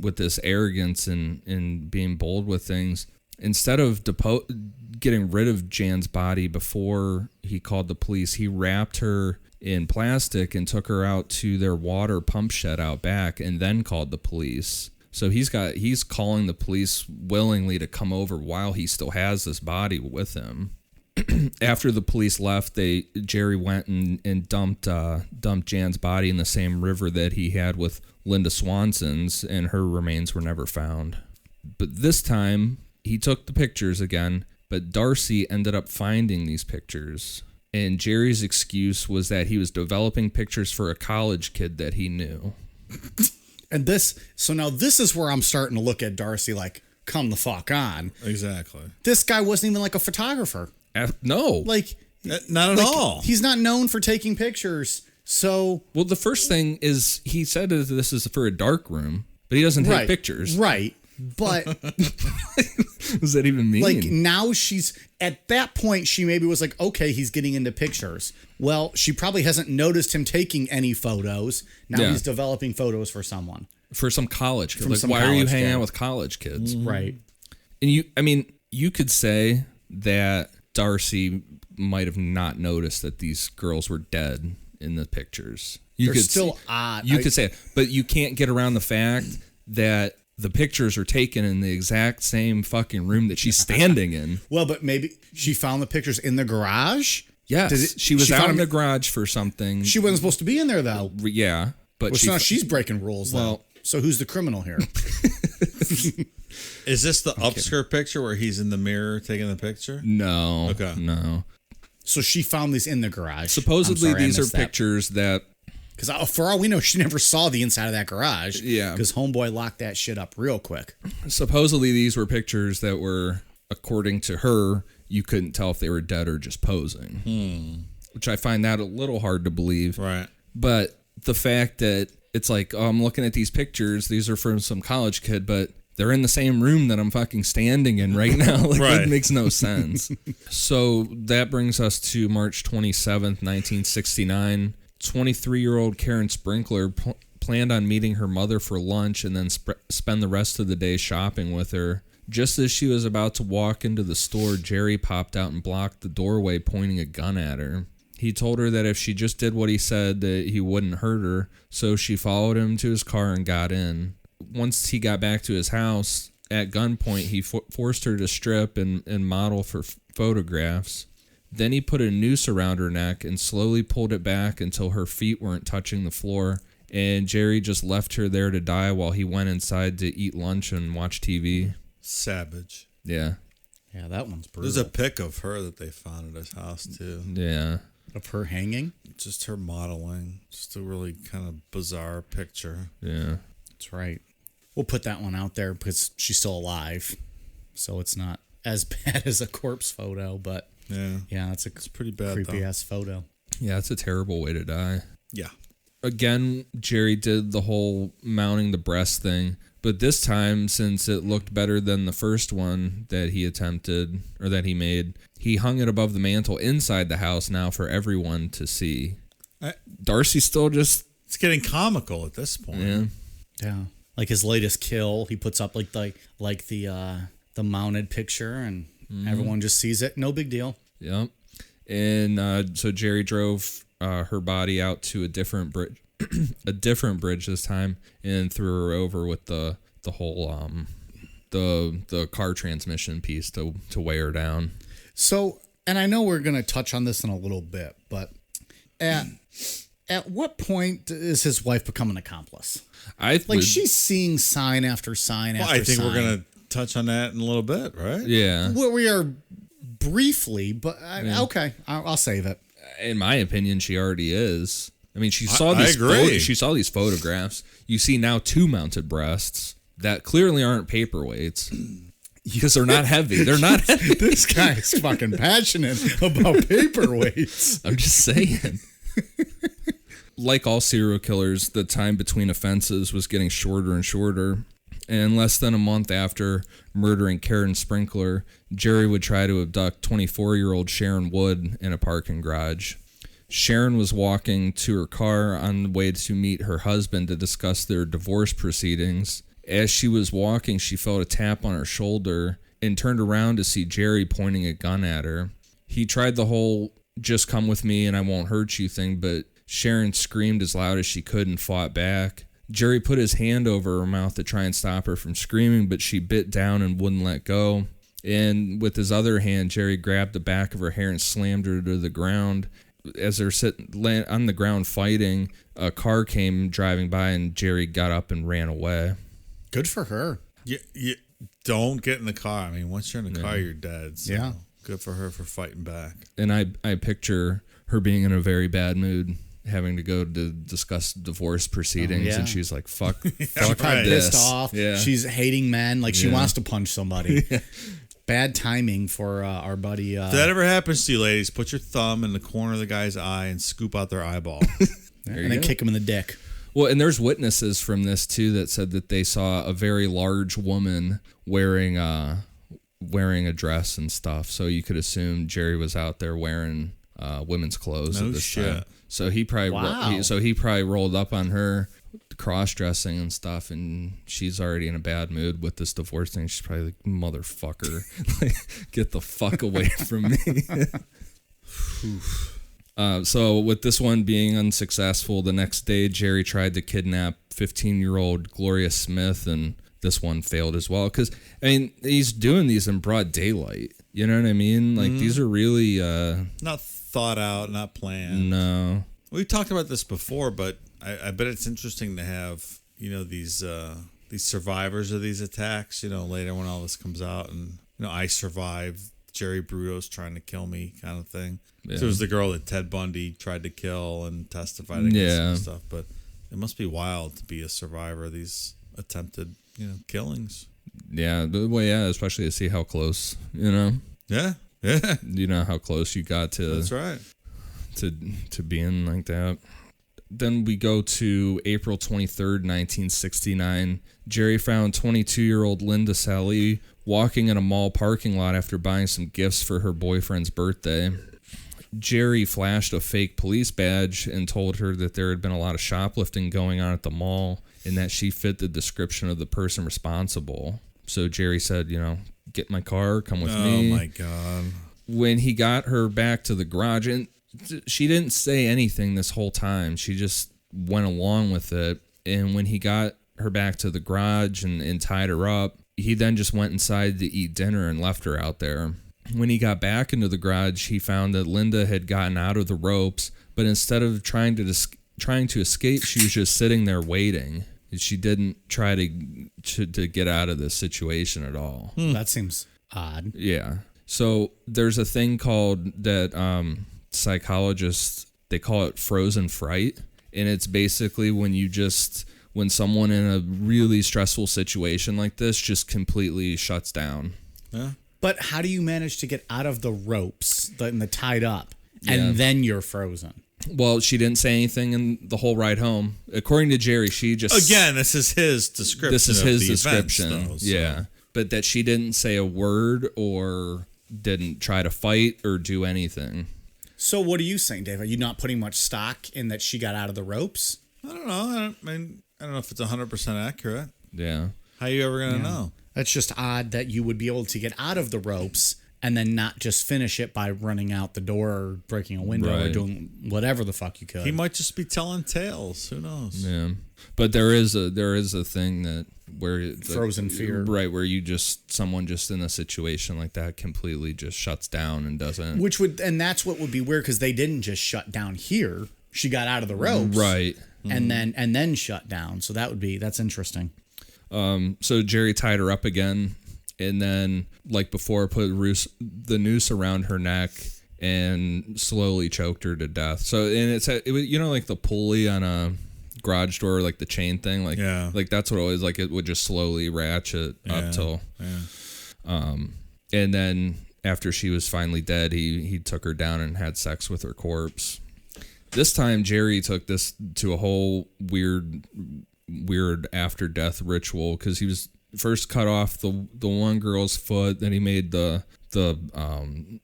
with this arrogance and being bold with things, instead of getting rid of Jan's body before he called the police, he wrapped her in plastic and took her out to their water pump shed out back and then called the police. So he's calling the police willingly to come over while he still has this body with him. After the police left, Jerry went and dumped Jan's body in the same river that he had with Linda Swanson's, and her remains were never found. But this time, he took the pictures again, but Darcy ended up finding these pictures. And Jerry's excuse was that he was developing pictures for a college kid that he knew. And now this is where I'm starting to look at Darcy like, come the fuck on. Exactly. This guy wasn't even like a photographer. No. Like, not at all. He's not known for taking pictures. So. Well, the first thing is he said that this is for a dark room, but he doesn't take pictures. Right. But. What does that even mean? Like, now at that point, she maybe was like, okay, he's getting into pictures. Well, she probably hasn't noticed him taking any photos. Now he's developing photos for someone. For some college kid. Why are you hanging out with college kids? Right. And you could say that Darcy might have not noticed that these girls were dead in the pictures. They're still odd. You could say it, but you can't get around the fact that the pictures are taken in the exact same fucking room that she's standing in. Well, but maybe she found the pictures in the garage? Yes. She was out in the garage for something. She wasn't supposed to be in there, though. Yeah. But she's breaking rules, though. Well, so who's the criminal here? Is this the upskirt picture where he's in the mirror taking the picture? No. Okay. No. So she found these in the garage. Supposedly these are pictures that... Because for all we know, she never saw the inside of that garage. Yeah. Because homeboy locked that shit up real quick. Supposedly these were pictures that were, according to her, you couldn't tell if they were dead or just posing. Which I find that a little hard to believe. Right. But the fact that it's like, oh, I'm looking at these pictures, these are from some college kid, but they're in the same room that I'm fucking standing in right now. Like, that makes no sense. So that brings us to March 27th, 1969. 23-year-old Karen Sprinkler planned on meeting her mother for lunch and then spend the rest of the day shopping with her. Just as she was about to walk into the store, Jerry popped out and blocked the doorway, pointing a gun at her. He told her that if she just did what he said, that he wouldn't hurt her, so she followed him to his car and got in. Once he got back to his house, at gunpoint, he forced her to strip and model for photographs. Then he put a noose around her neck and slowly pulled it back until her feet weren't touching the floor, and Jerry just left her there to die while he went inside to eat lunch and watch TV. Savage. Yeah. Yeah, that one's brutal. There's a pic of her that they found at his house, too. Yeah. Of her hanging? Just her modeling. Just a really kind of bizarre picture. Yeah. That's right. We'll put that one out there because she's still alive. So it's not as bad as a corpse photo, but... Yeah, it's pretty bad, creepy ass photo. Yeah, it's a terrible way to die. Yeah. Again, Jerry did the whole mounting the breast thing, but this time, since it looked better than the first one that he attempted or that he made, he hung it above the mantle inside the house now for everyone to see. Darcy still just... It's getting comical at this point. Yeah. Like his latest kill, he puts up like the mounted picture and... Everyone just sees it. No big deal. Yep. And so Jerry drove her body out to a different bridge, this time, and threw her over with the whole the car transmission piece to weigh her down. So, and I know we're gonna touch on this in a little bit, but at what point is his wife become an accomplice? She's seeing sign after sign after sign. I think we're gonna touch on that in a little bit, right? Yeah. Well, we are briefly, but okay, I'll save it. In my opinion, she already is. I mean, she saw these. She saw these photographs. You see now 2 mounted breasts that clearly aren't paperweights because they're not heavy. They're not heavy. This guy's fucking passionate about paperweights. I'm just saying. like all serial killers, the time between offenses was getting shorter and shorter. And less than a month after murdering Karen Sprinkler, Jerry would try to abduct 24-year-old Sharon Wood in a parking garage. Sharon was walking to her car on the way to meet her husband to discuss their divorce proceedings. As she was walking, she felt a tap on her shoulder and turned around to see Jerry pointing a gun at her. He tried the whole "just come with me and I won't hurt you" thing, but Sharon screamed as loud as she could and fought back. Jerry put his hand over her mouth to try and stop her from screaming, but she bit down and wouldn't let go. And with his other hand, Jerry grabbed the back of her hair and slammed her to the ground. As they're sitting on the ground fighting, a car came driving by and Jerry got up and ran away. Good for her. You don't get in the car. I mean, once you're in the car, you're dead. So Yeah. good for her for fighting back. And I picture her being in a very bad mood, having to go to discuss divorce proceedings, yeah. and she's like, fuck Probably this. pissed off. Yeah. She's hating men. Like, she Yeah. wants to punch somebody. Bad timing for our buddy. If that ever happens to you, ladies, put your thumb in the corner of the guy's eye and scoop out their eyeball. and then kick him in the dick. Well, and there's witnesses from this too that said that they saw a very large woman wearing a dress and stuff. So you could assume Jerry was out there wearing women's clothes No at this shit. time. So he probably Wow. he probably rolled up on her, cross-dressing and stuff, and she's already in a bad mood with this divorce thing. She's probably like, motherfucker, like, get the fuck away from me. So with this one being unsuccessful, the next day Jerry tried to kidnap 15-year-old Gloria Smith, and this one failed as well. Because, I mean, he's doing these in broad daylight. You know what I mean? Like, these are really... Not thought out, not planned. no. We've talked about this before, but I bet it's interesting to have, these survivors of these attacks, later when all this comes out and, I survived Jerry Brudos trying to kill me kind of thing. Yeah. So it was the girl that Ted Bundy tried to kill and testified against and stuff. But it must be wild to be a survivor of these attempted, killings. Yeah, especially to see how close, Yeah. how close you got to... That's right. To being like that. Then we go to April 23rd, 1969. Jerry found 22-year-old Linda Sally walking in a mall parking lot after buying some gifts for her boyfriend's birthday. Jerry flashed a fake police badge and told her that there had been a lot of shoplifting going on at the mall and that she fit the description of the person responsible. So Jerry said, get in my car, come with me. Oh, my God. When he got her back to the garage, and she didn't say anything this whole time. She just went along with it. And when he got her back to the garage and tied her up, he then just went inside to eat dinner and left her out there. When he got back into the garage, he found that Linda had gotten out of the ropes, but instead of trying to escape, she was just sitting there waiting. She didn't try to get out of this situation at all. That seems odd. Yeah. So there's a thing called that psychologists, they call it frozen fright. And it's basically when someone in a really stressful situation like this just completely shuts down. Yeah. But how do you manage to get out of the ropes and the tied up, Yeah. and then you're frozen? Well, she didn't say anything in the whole ride home. According to Jerry, she just... Again, this is his description. This is of his the description. Events, though, so. Yeah. But that she didn't say a word or didn't try to fight or do anything. So what are you saying, Dave? Are you not putting much stock in that she got out of the ropes? I don't know. I don't know if it's 100% accurate. Yeah. How are you ever going to know? That's just odd that you would be able to get out of the ropes and then not just finish it by running out the door or breaking a window or Right. doing whatever the fuck you could. He might just be telling tales. Who knows? Yeah. But there is a thing that where Frozen fear. Right, where someone just in a situation like that completely just shuts down and doesn't... And that's what would be weird, because they didn't just shut down here. She got out of the ropes. Right. And then shut down. So that's interesting. So Jerry tied her up again, and then, like before, put the noose around her neck and slowly choked her to death. So, and it was, like the pulley on a garage door, like the chain thing, like that's what it was. Like, it would just slowly ratchet up till, and then after she was finally dead, he took her down and had sex with her corpse. This time, Jerry took this to a whole weird after death ritual because he was first cut off the one girl's foot, then he made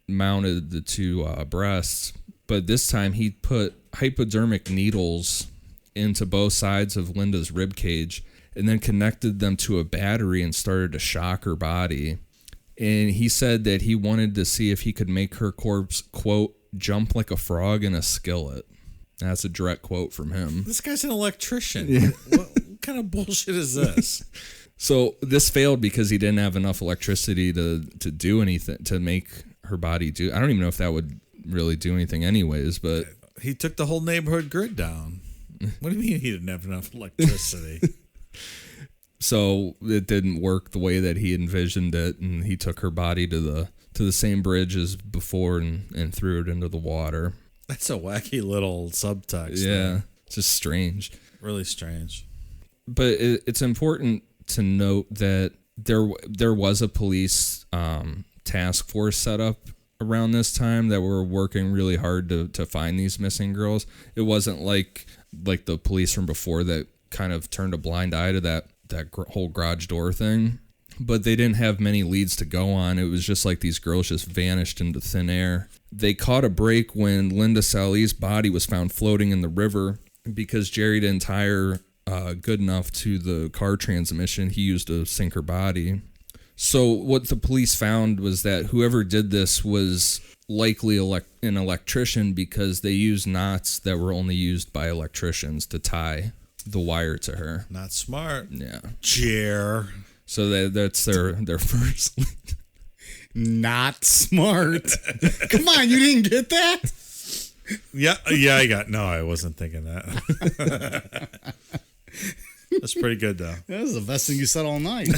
mounted the two breasts, but this time he put hypodermic needles into both sides of Linda's rib cage and then connected them to a battery and started to shock her body. And he said that he wanted to see if he could make her corpse, quote, jump like a frog in a skillet. That's a direct quote from him. This guy's an electrician. Yeah. What kind of bullshit is this? So this failed because he didn't have enough electricity to do anything, to make her body do. I don't even know if that would really do anything anyways, but... He took the whole neighborhood grid down. What do you mean he didn't have enough electricity? So it didn't work the way that he envisioned it, and he took her body to the same bridge as before and threw it into the water. That's a wacky little subtext. Yeah, there. it's just strange. Really strange. But it's important to note that there was a police task force set up around this time that were working really hard to find these missing girls. It wasn't like the police from before that kind of turned a blind eye to that whole garage door thing. But they didn't have many leads to go on. It was just like these girls just vanished into thin air. They caught a break when Linda Salih's body was found floating in the river because Jerry didn't tie her good enough to the car transmission. He used to sink her body. So what the police found was that whoever did this was likely an electrician because they used knots that were only used by electricians to tie the wire to her. Not smart. Yeah. Jer. So that's their first lead. Not smart. Come on, you didn't get that? Yeah, I got... No, I wasn't thinking that. That's pretty good, though. That was the best thing you said all night.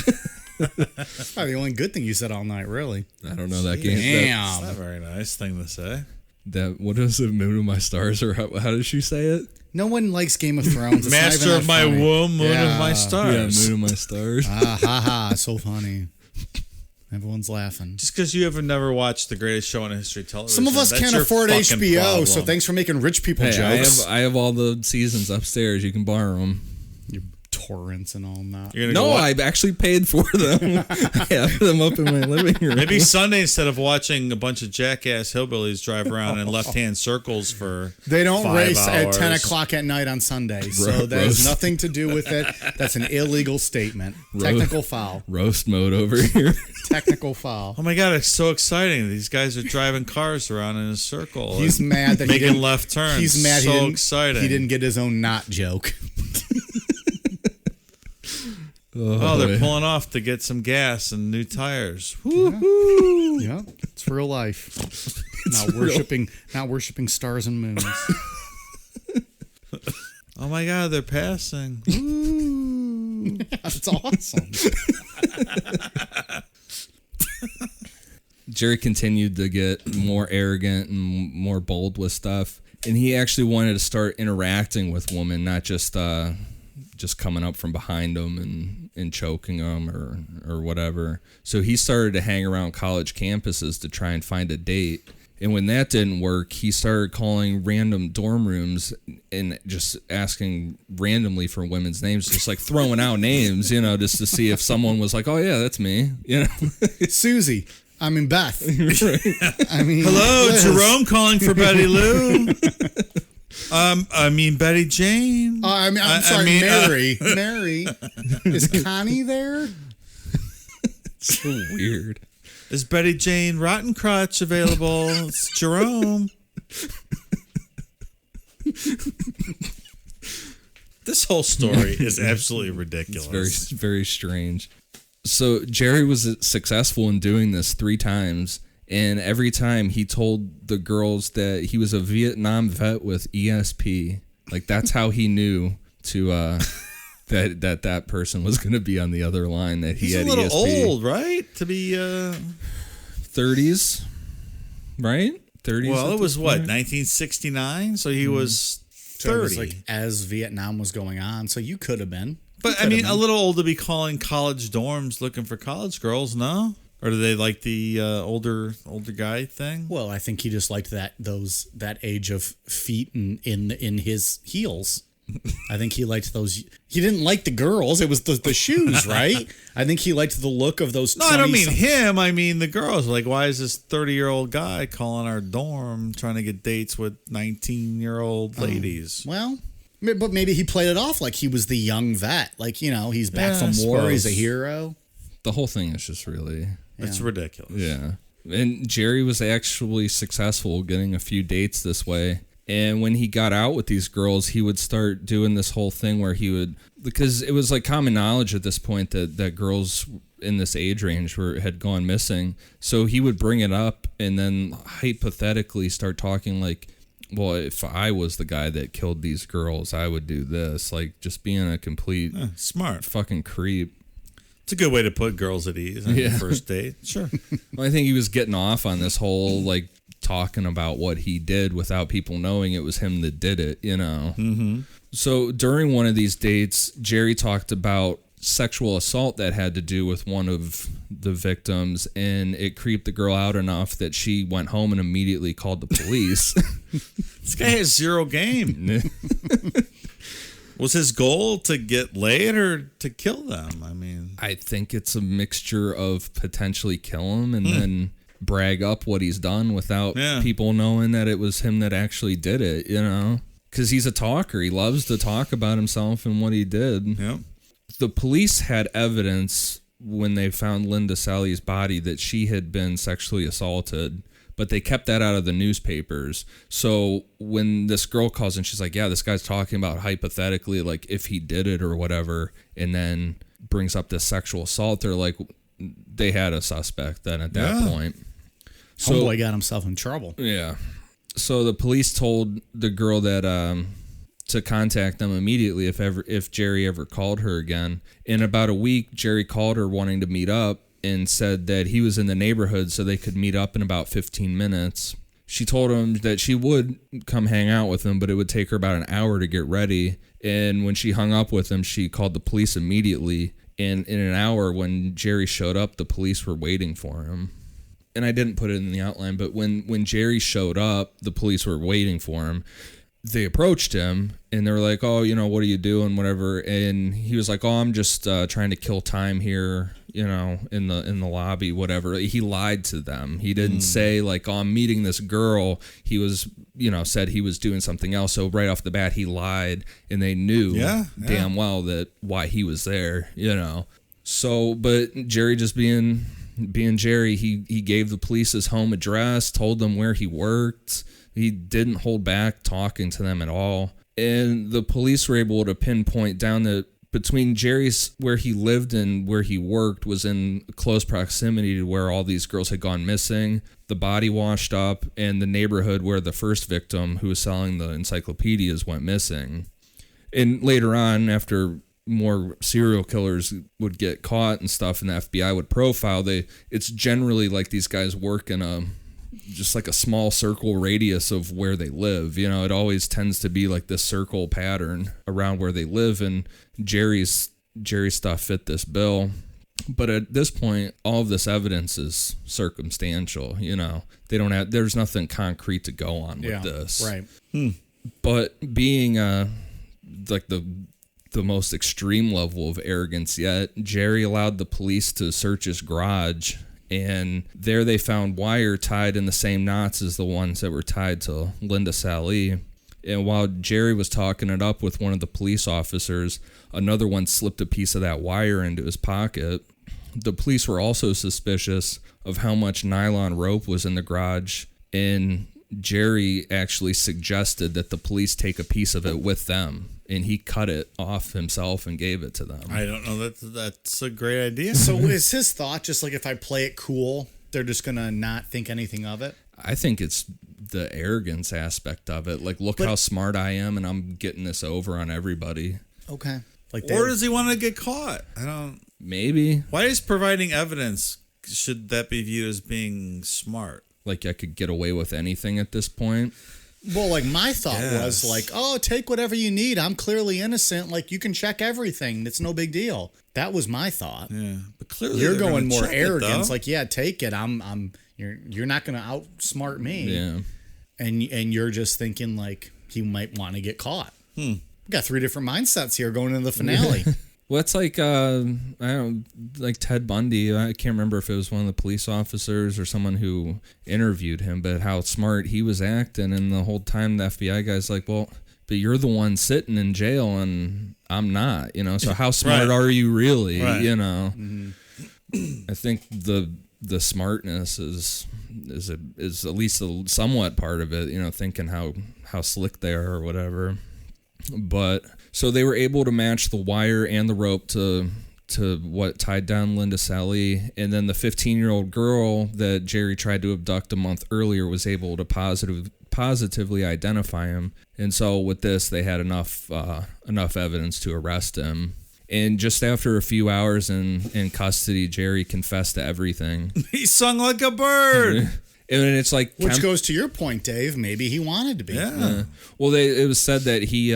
Probably the only good thing you said all night, really. I don't know that game. Damn. That's not a very nice thing to say. What is it? Moon of my stars, or how does she say it? No one likes Game of Thrones. It's Master not even of my funny. womb, moon of my stars. Yeah, moon of my stars. Ha ha, so funny. Everyone's laughing. Just because you have never watched the greatest show in history of television. Some of us that's can't your afford fucking HBO, problem. so thanks for making rich people Hey, jokes. I have all the seasons upstairs. You can borrow them. Your torrents and all that. You're gonna No, go I actually paid for them. I have them up in my living room. Maybe Sunday, instead of watching a bunch of jackass hillbillies drive around in left-hand circles for They don't 5 race at hours. 10 o'clock at night on Sunday, so that has nothing to do with it. That's an illegal statement. Technical foul. Roast mode over here. Technical foul. Oh my God, it's so exciting. These guys are driving cars around in a circle. He's and mad that he making didn't, left turns. He's mad so he didn't, exciting. he didn't get his own knot joke. Oh, they're pulling off to get some gas and new tires. Woo-hoo. Yeah, it's real life. Not worshiping stars and moons. Oh my God, they're passing. That's awesome. Jerry continued to get more arrogant and more bold with stuff, and he actually wanted to start interacting with women, not just coming up from behind them and choking them or whatever. So he started to hang around college campuses to try and find a date. And when that didn't work, he started calling random dorm rooms and just asking randomly for women's names, just like throwing out names, just to see if someone was like, oh yeah, that's me, Susie. I mean, Beth. I mean, Hello, Liz. Jerome calling for Betty Lou. I mean Betty Jane. I'm sorry, Mary. Mary. Is Connie there? So weird. Is Betty Jane Rottencrotch available? It's Jerome. This whole story is absolutely ridiculous. It's very, very strange. So Jerry was successful in doing this 3 times, and every time he told the girls that he was a Vietnam vet with ESP. Like, that's how he knew to that person was going to be on the other line, that he He's had a little ESP. old, right? To be 30s, right? 30s. well, at it was this what, point? 1969? So he was So it 30. was like as Vietnam was going on, so you could have been. But I mean, a little old to be calling college dorms looking for college girls, no? Or do they like the older guy thing? Well, I think he just liked that age of feet in his heels. I think he liked those. He didn't like the girls. It was the shoes, right? I think he liked the look of those. No, I don't mean him. I mean the girls. Like, why is this 30-year-old guy calling our dorm trying to get dates with 19-year-old ladies? Well, but maybe he played it off like he was the young vet. Like, he's back from war. He's a hero. The whole thing is just really... It's ridiculous. Yeah. And Jerry was actually successful getting a few dates this way. And when he got out with these girls, he would start doing this whole thing where he would, because it was like common knowledge at this point that girls in this age range had gone missing. So he would bring it up and then hypothetically start talking like, well, if I was the guy that killed these girls, I would do this. Like just being a complete smart fucking creep. It's a good way to put girls at ease on your first date. Sure. Well, I think he was getting off on this whole like talking about what he did without people knowing it was him that did it, Mm-hmm. So during one of these dates, Jerry talked about sexual assault that had to do with one of the victims, and it creeped the girl out enough that she went home and immediately called the police. This guy has zero game. Was his goal to get laid or to kill them? I mean, I think it's a mixture of potentially kill him and then brag up what he's done without people knowing that it was him that actually did it, Because he's a talker. He loves to talk about himself and what he did. Yep. The police had evidence when they found Linda Sally's body that she had been sexually assaulted, but they kept that out of the newspapers. So when this girl calls in, she's like, yeah, this guy's talking about hypothetically, like if he did it or whatever, and then brings up this sexual assault. They're like, they had a suspect then at that point. So Homeboy got himself in trouble. Yeah. So the police told the girl that to contact them immediately if Jerry ever called her again. In about a week, Jerry called her wanting to meet up and said that he was in the neighborhood so they could meet up in about 15 minutes. She told him that she would come hang out with him, but it would take her about an hour to get ready. And when she hung up with him, she called the police immediately. And in an hour, when Jerry showed up, the police were waiting for him. And I didn't put it in the outline, but when Jerry showed up, the police were waiting for him. They approached him and they were like, oh, what are you doing? Whatever. And he was like, oh, I'm just trying to kill time here, in the lobby, whatever. He lied to them. He didn't say like, oh, I'm meeting this girl. He was, said he was doing something else. So right off the bat, he lied and they knew damn well that why he was there, So, but Jerry just being Jerry, he gave the police his home address, told them where he worked. He didn't hold back talking to them at all. And the police were able to pinpoint down that between Jerry's where he lived and where he worked was in close proximity to where all these girls had gone missing, the body washed up, and the neighborhood where the first victim who was selling the encyclopedias went missing. And later on, after more serial killers would get caught and stuff and the FBI would profile, it's generally like these guys work in just like a small circle radius of where they live. It always tends to be like this circle pattern around where they live, and Jerry's stuff fit this bill. But at this point, all of this evidence is circumstantial. There's nothing concrete to go on with this. Right. But being like the most extreme level of arrogance yet, Jerry allowed the police to search his garage, and there they found wire tied in the same knots as the ones that were tied to Linda Sally. And while Jerry was talking it up with one of the police officers, another one slipped a piece of that wire into his pocket. The police were also suspicious of how much nylon rope was in the garage, and Jerry actually suggested that the police take a piece of it with them, and he cut it off himself and gave it to them. I don't know. That's a great idea. So is his thought just like, if I play it cool, they're just going to not think anything of it? I think it's the arrogance aspect of it. Like, look how smart I am, and I'm getting this over on everybody. Okay. Or does he want to get caught? Maybe. Why is providing evidence, should that be viewed as being smart? Like I could get away with anything at this point? Well, like my thought was like, oh, take whatever you need. I'm clearly innocent. Like you can check everything. It's no big deal. That was my thought. Yeah, but clearly You're they're gonna going more check it, arrogance. though. Like, yeah, take it. You're not going to outsmart me. Yeah. And you're just thinking like he might want to get caught. We got 3 different mindsets here going into the finale. Well, it's like I don't like Ted Bundy. I can't remember if it was one of the police officers or someone who interviewed him, but how smart he was acting, and the whole time the FBI guy's like, "Well, but you're the one sitting in jail, and I'm not, So how smart are you really, Right. I think the smartness is at least somewhat part of it, thinking how slick they are or whatever. But so they were able to match the wire and the rope to what tied down Linda Selly, and then the 15-year-old girl that Jerry tried to abduct a month earlier was able to positively identify him. And so with this, they had enough evidence to arrest him. And just after a few hours in custody, Jerry confessed to everything. He sung like a bird. And it's like, Which goes to your point, Dave. Maybe he wanted to be. Yeah. Well, it was said that he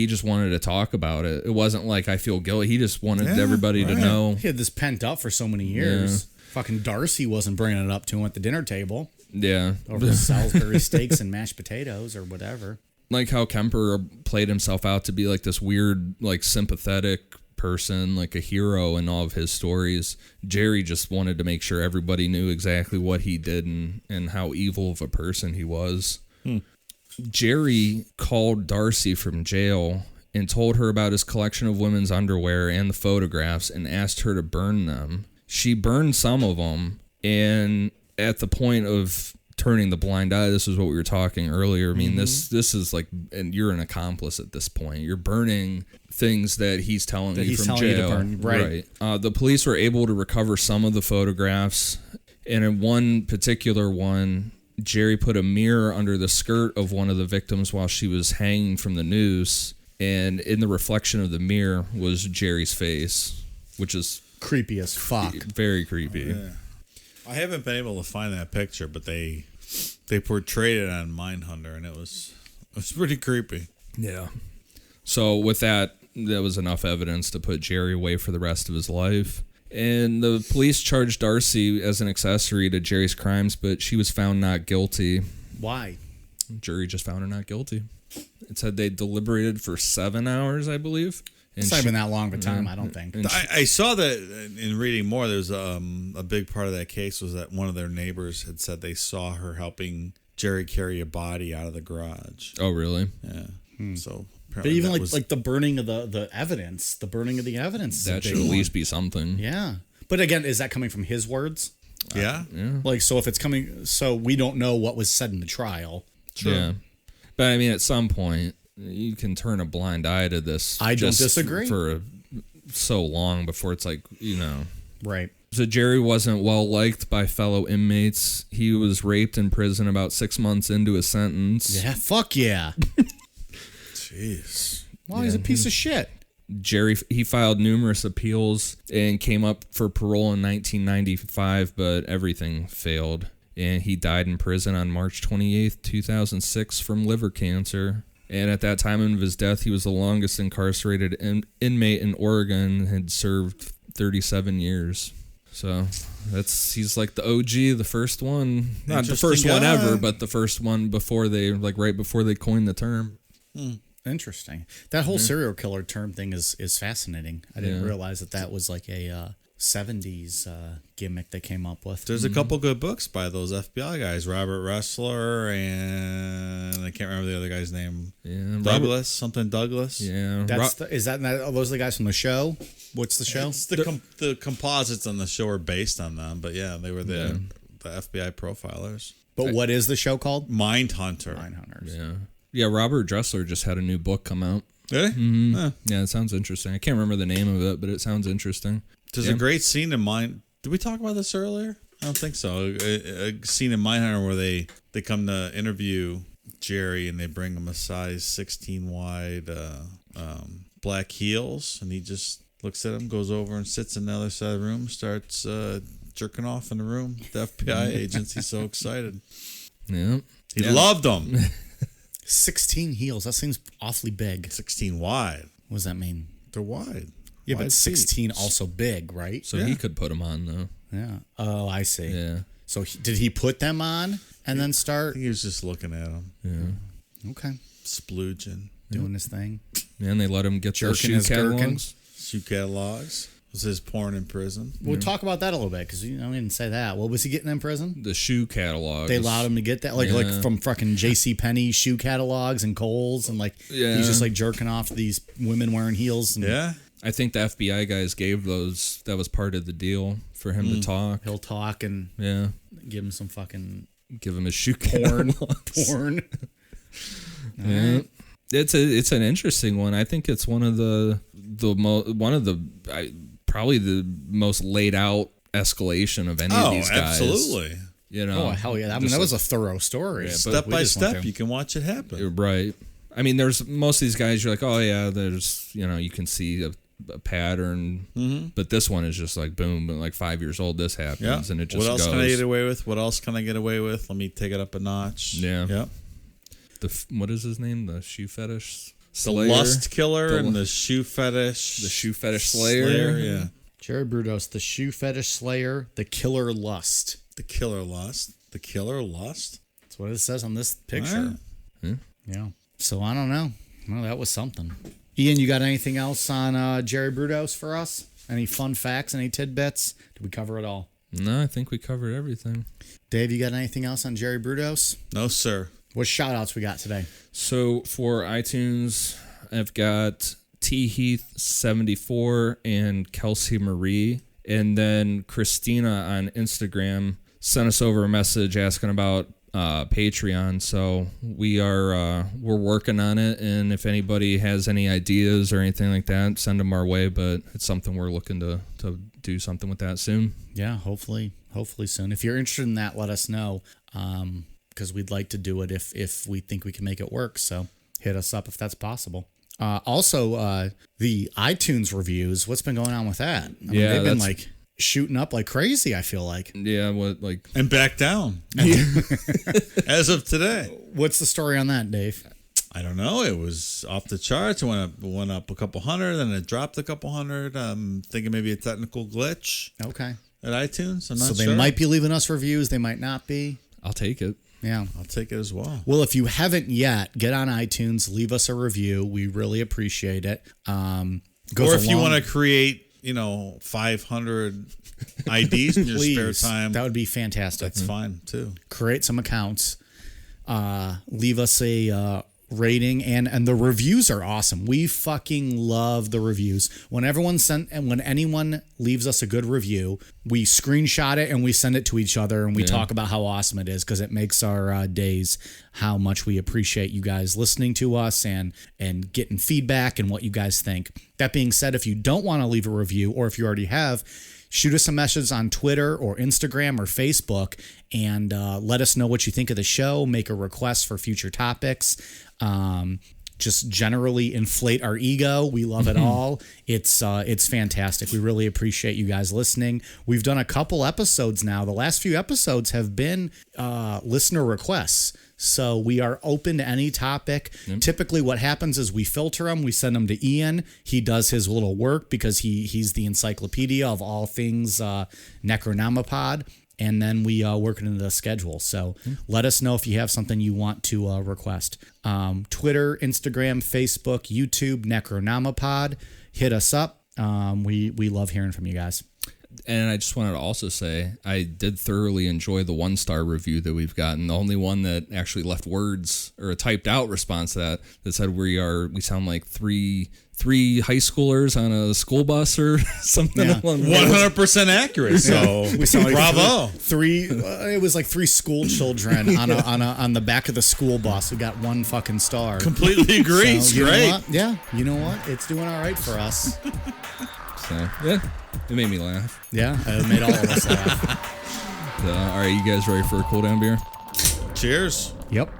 just wanted to talk about it. It wasn't like I feel guilty. He just wanted everybody to know. He had this pent up for so many years. Fucking Darcy wasn't bringing it up to him at the dinner table Yeah. over Salisbury steaks and mashed potatoes or whatever. Like how Kemper played himself out to be like this weird, like sympathetic person, like a hero in all of his stories. Jerry just wanted to make sure everybody knew exactly what he did and how evil of a person he was. Jerry called Darcy from jail and told her about his collection of women's underwear and the photographs and asked her to burn them. She burned some of them, and at the point of turning the blind eye, this is what we were talking earlier. I mean, this is like, and you're an accomplice at this point. You're burning things that he's telling you from jail. Right. The police were able to recover some of the photographs, and in one particular one, Jerry put a mirror under the skirt of one of the victims while she was hanging from the noose, and in the reflection of the mirror was Jerry's face, which is Creepy as fuck. very creepy. Yeah. I haven't been able to find that picture, but they portrayed it on Mindhunter, and it was pretty creepy. Yeah. So with that was enough evidence to put Jerry away for the rest of his life. And the police charged Darcy as an accessory to Jerry's crimes, but she was found not guilty. Why? Jury just found her not guilty. It said they deliberated for 7 hours, I believe. And It's not even that long of a time, I don't think. I saw that in reading more. There's a big part of that case was that one of their neighbors had said they saw her helping Jerry carry a body out of the garage. Oh, really? Yeah. So But even like the burning of the evidence, is That a should big at one. least be something. Yeah. But again, is that coming from his words? yeah. Like, so if it's coming, so we don't know what was said in the trial. Yeah. But I mean, at some point, you can turn a blind eye to this. I don't just disagree. For so long before it's like, Right. So Jerry wasn't well liked by fellow inmates. He was raped in prison about 6 months into his sentence. Yeah. Fuck yeah. Jeez. Well, he's a piece of shit. He filed numerous appeals and came up for parole in 1995, but everything failed. And he died in prison on March 28th, 2006 from liver cancer. And at that time of his death, he was the longest incarcerated inmate in Oregon and had served 37 years. So he's like the OG, the first one. Not the first one ever, but the first one right before they coined the term. Interesting. That whole serial killer term thing is fascinating. I didn't realize that was like a 70s gimmick they came up with. There's a couple good books by those FBI guys, Robert Ressler, and I can't remember the other guy's name. Yeah, Douglas. Yeah. Are those the guys from the show? What's the show? It's the composites on the show are based on them, but yeah, they were the FBI profilers. But what is the show called? Mindhunter. Mindhunters. Yeah, Robert Dressler just had a new book come out. Really? Mm-hmm. Yeah, it sounds interesting. I can't remember the name of it, but it sounds interesting. There's a great scene in Mind. Did we talk about this earlier? I don't think so. A scene in Mindhunter where they come to interview Jerry and they bring him a size 16 wide black heels, and he just looks at him, goes over and sits on the other side of the room, starts jerking off in the room. The FBI agents. He's so excited. Yeah. He loved them. 16 heels. That seems awfully big. 16 wide. What does that mean? They're wide. Yeah, Wide but 16 also big, right? So he could put them on though. Yeah. Oh, I see. Yeah. So did he put them on and then I start? think he was just looking at them. Yeah. Okay. Splooging. Doing his thing. Man, they let him get their Jerking shoe his gherkin. catalogs. Shoe catalogs. Was his porn in prison? We'll talk about that a little bit because we didn't say that. What was he getting in prison? The shoe catalogs. They allowed him to get that, like from fucking J.C. Penney shoe catalogs and Kohl's, and he's just like jerking off these women wearing heels. And Yeah. I think the FBI guys gave those. That was part of the deal for him to talk. he'll talk and give him some fucking Give him his shoe porn. catalogs. porn. Yeah. It's an interesting one. I think it's one of the probably the most laid out escalation of any of these guys. Absolutely. You know. Oh hell yeah! I mean, that was a thorough story. Yeah, Step We by just went step, to- you can watch it happen. Right. I mean, there's most of these guys. You're like, oh yeah, there's you can see a pattern, but this one is just like boom, like 5 years old. This happens, Yeah. and it just What else goes. can I get away with? What else can I get away with? Let me take it up a notch. Yeah. Yeah. What is his name? The Shoe Fetish The Slayer. lust killer and the shoe fetish. The Shoe Fetish Slayer. Yeah. Jerry Brudos, the Shoe Fetish Slayer, the Killer Lust. The killer lust. The killer lust. That's what it says on this picture. Yeah. So I don't know. Well, that was something. Ian, you got anything else on Jerry Brudos for us? Any fun facts? Any tidbits? Did we cover it all? No, I think we covered everything. Dave, you got anything else on Jerry Brudos? No, sir. What shout outs we got today? So for iTunes, I've got T Heath 74 and Kelsey Marie, and then Christina on Instagram sent us over a message asking about Patreon. So we're working on it, and if anybody has any ideas or anything like that, send them our way. But it's something we're looking to do something with that soon. Yeah, hopefully soon. If you're interested in that, let us know. Because we'd like to do it if we think we can make it work. So hit us up if that's possible. Also, the iTunes reviews, what's been going on with that? I mean, they've been like shooting up like crazy, I feel like. Yeah, And back down. As of today. What's the story on that, Dave? I don't know. It was off the charts. It went up a couple hundred, then it dropped a couple hundred. I'm thinking maybe a technical glitch Okay. at iTunes. I'm not So sure. they might be leaving us reviews. They might not be. I'll take it. Yeah. I'll take it as well. Well, if you haven't yet, get on iTunes, leave us a review. We really appreciate it. Or if you want to create, 500 IDs in your spare time, that would be fantastic. that's fine too. Create some accounts. Leave us a rating, and the reviews are awesome. We fucking love the reviews. When anyone leaves us a good review, we screenshot it and we send it to each other, and we talk about how awesome it is, because it makes our days, how much we appreciate you guys listening to us and getting feedback and what you guys think. That being said, if you don't want to leave a review, or if you already have, shoot us a message on Twitter or Instagram or Facebook, and let us know what you think of the show. Make a request for future topics. Just generally inflate our ego. We love it all. It's fantastic. We really appreciate you guys listening. We've done a couple episodes now. The last few episodes have been listener requests. So we are open to any topic. Typically what happens is we filter them. We send them to Ian. He does his little work because he's the encyclopedia of all things Necronomipod. And then we work it into the schedule. So let us know if you have something you want to request. Twitter, Instagram, Facebook, YouTube, Necronomipod. Hit us up. We love hearing from you guys. And I just wanted to also say I did thoroughly enjoy the 1-star review that we've gotten. The only one that actually left words or a typed out response to that said we sound like three high schoolers on a school bus or something. Yeah. 100% accurate. So We sound like bravo. It was like three school children on the back of the school bus who got one fucking star. Completely agree. So, you know Great. what? Yeah, you know what? It's doing all right for us. So yeah, it made me laugh. Yeah, it made all of us laugh. All right, you guys ready for a cool down beer? Cheers. Yep.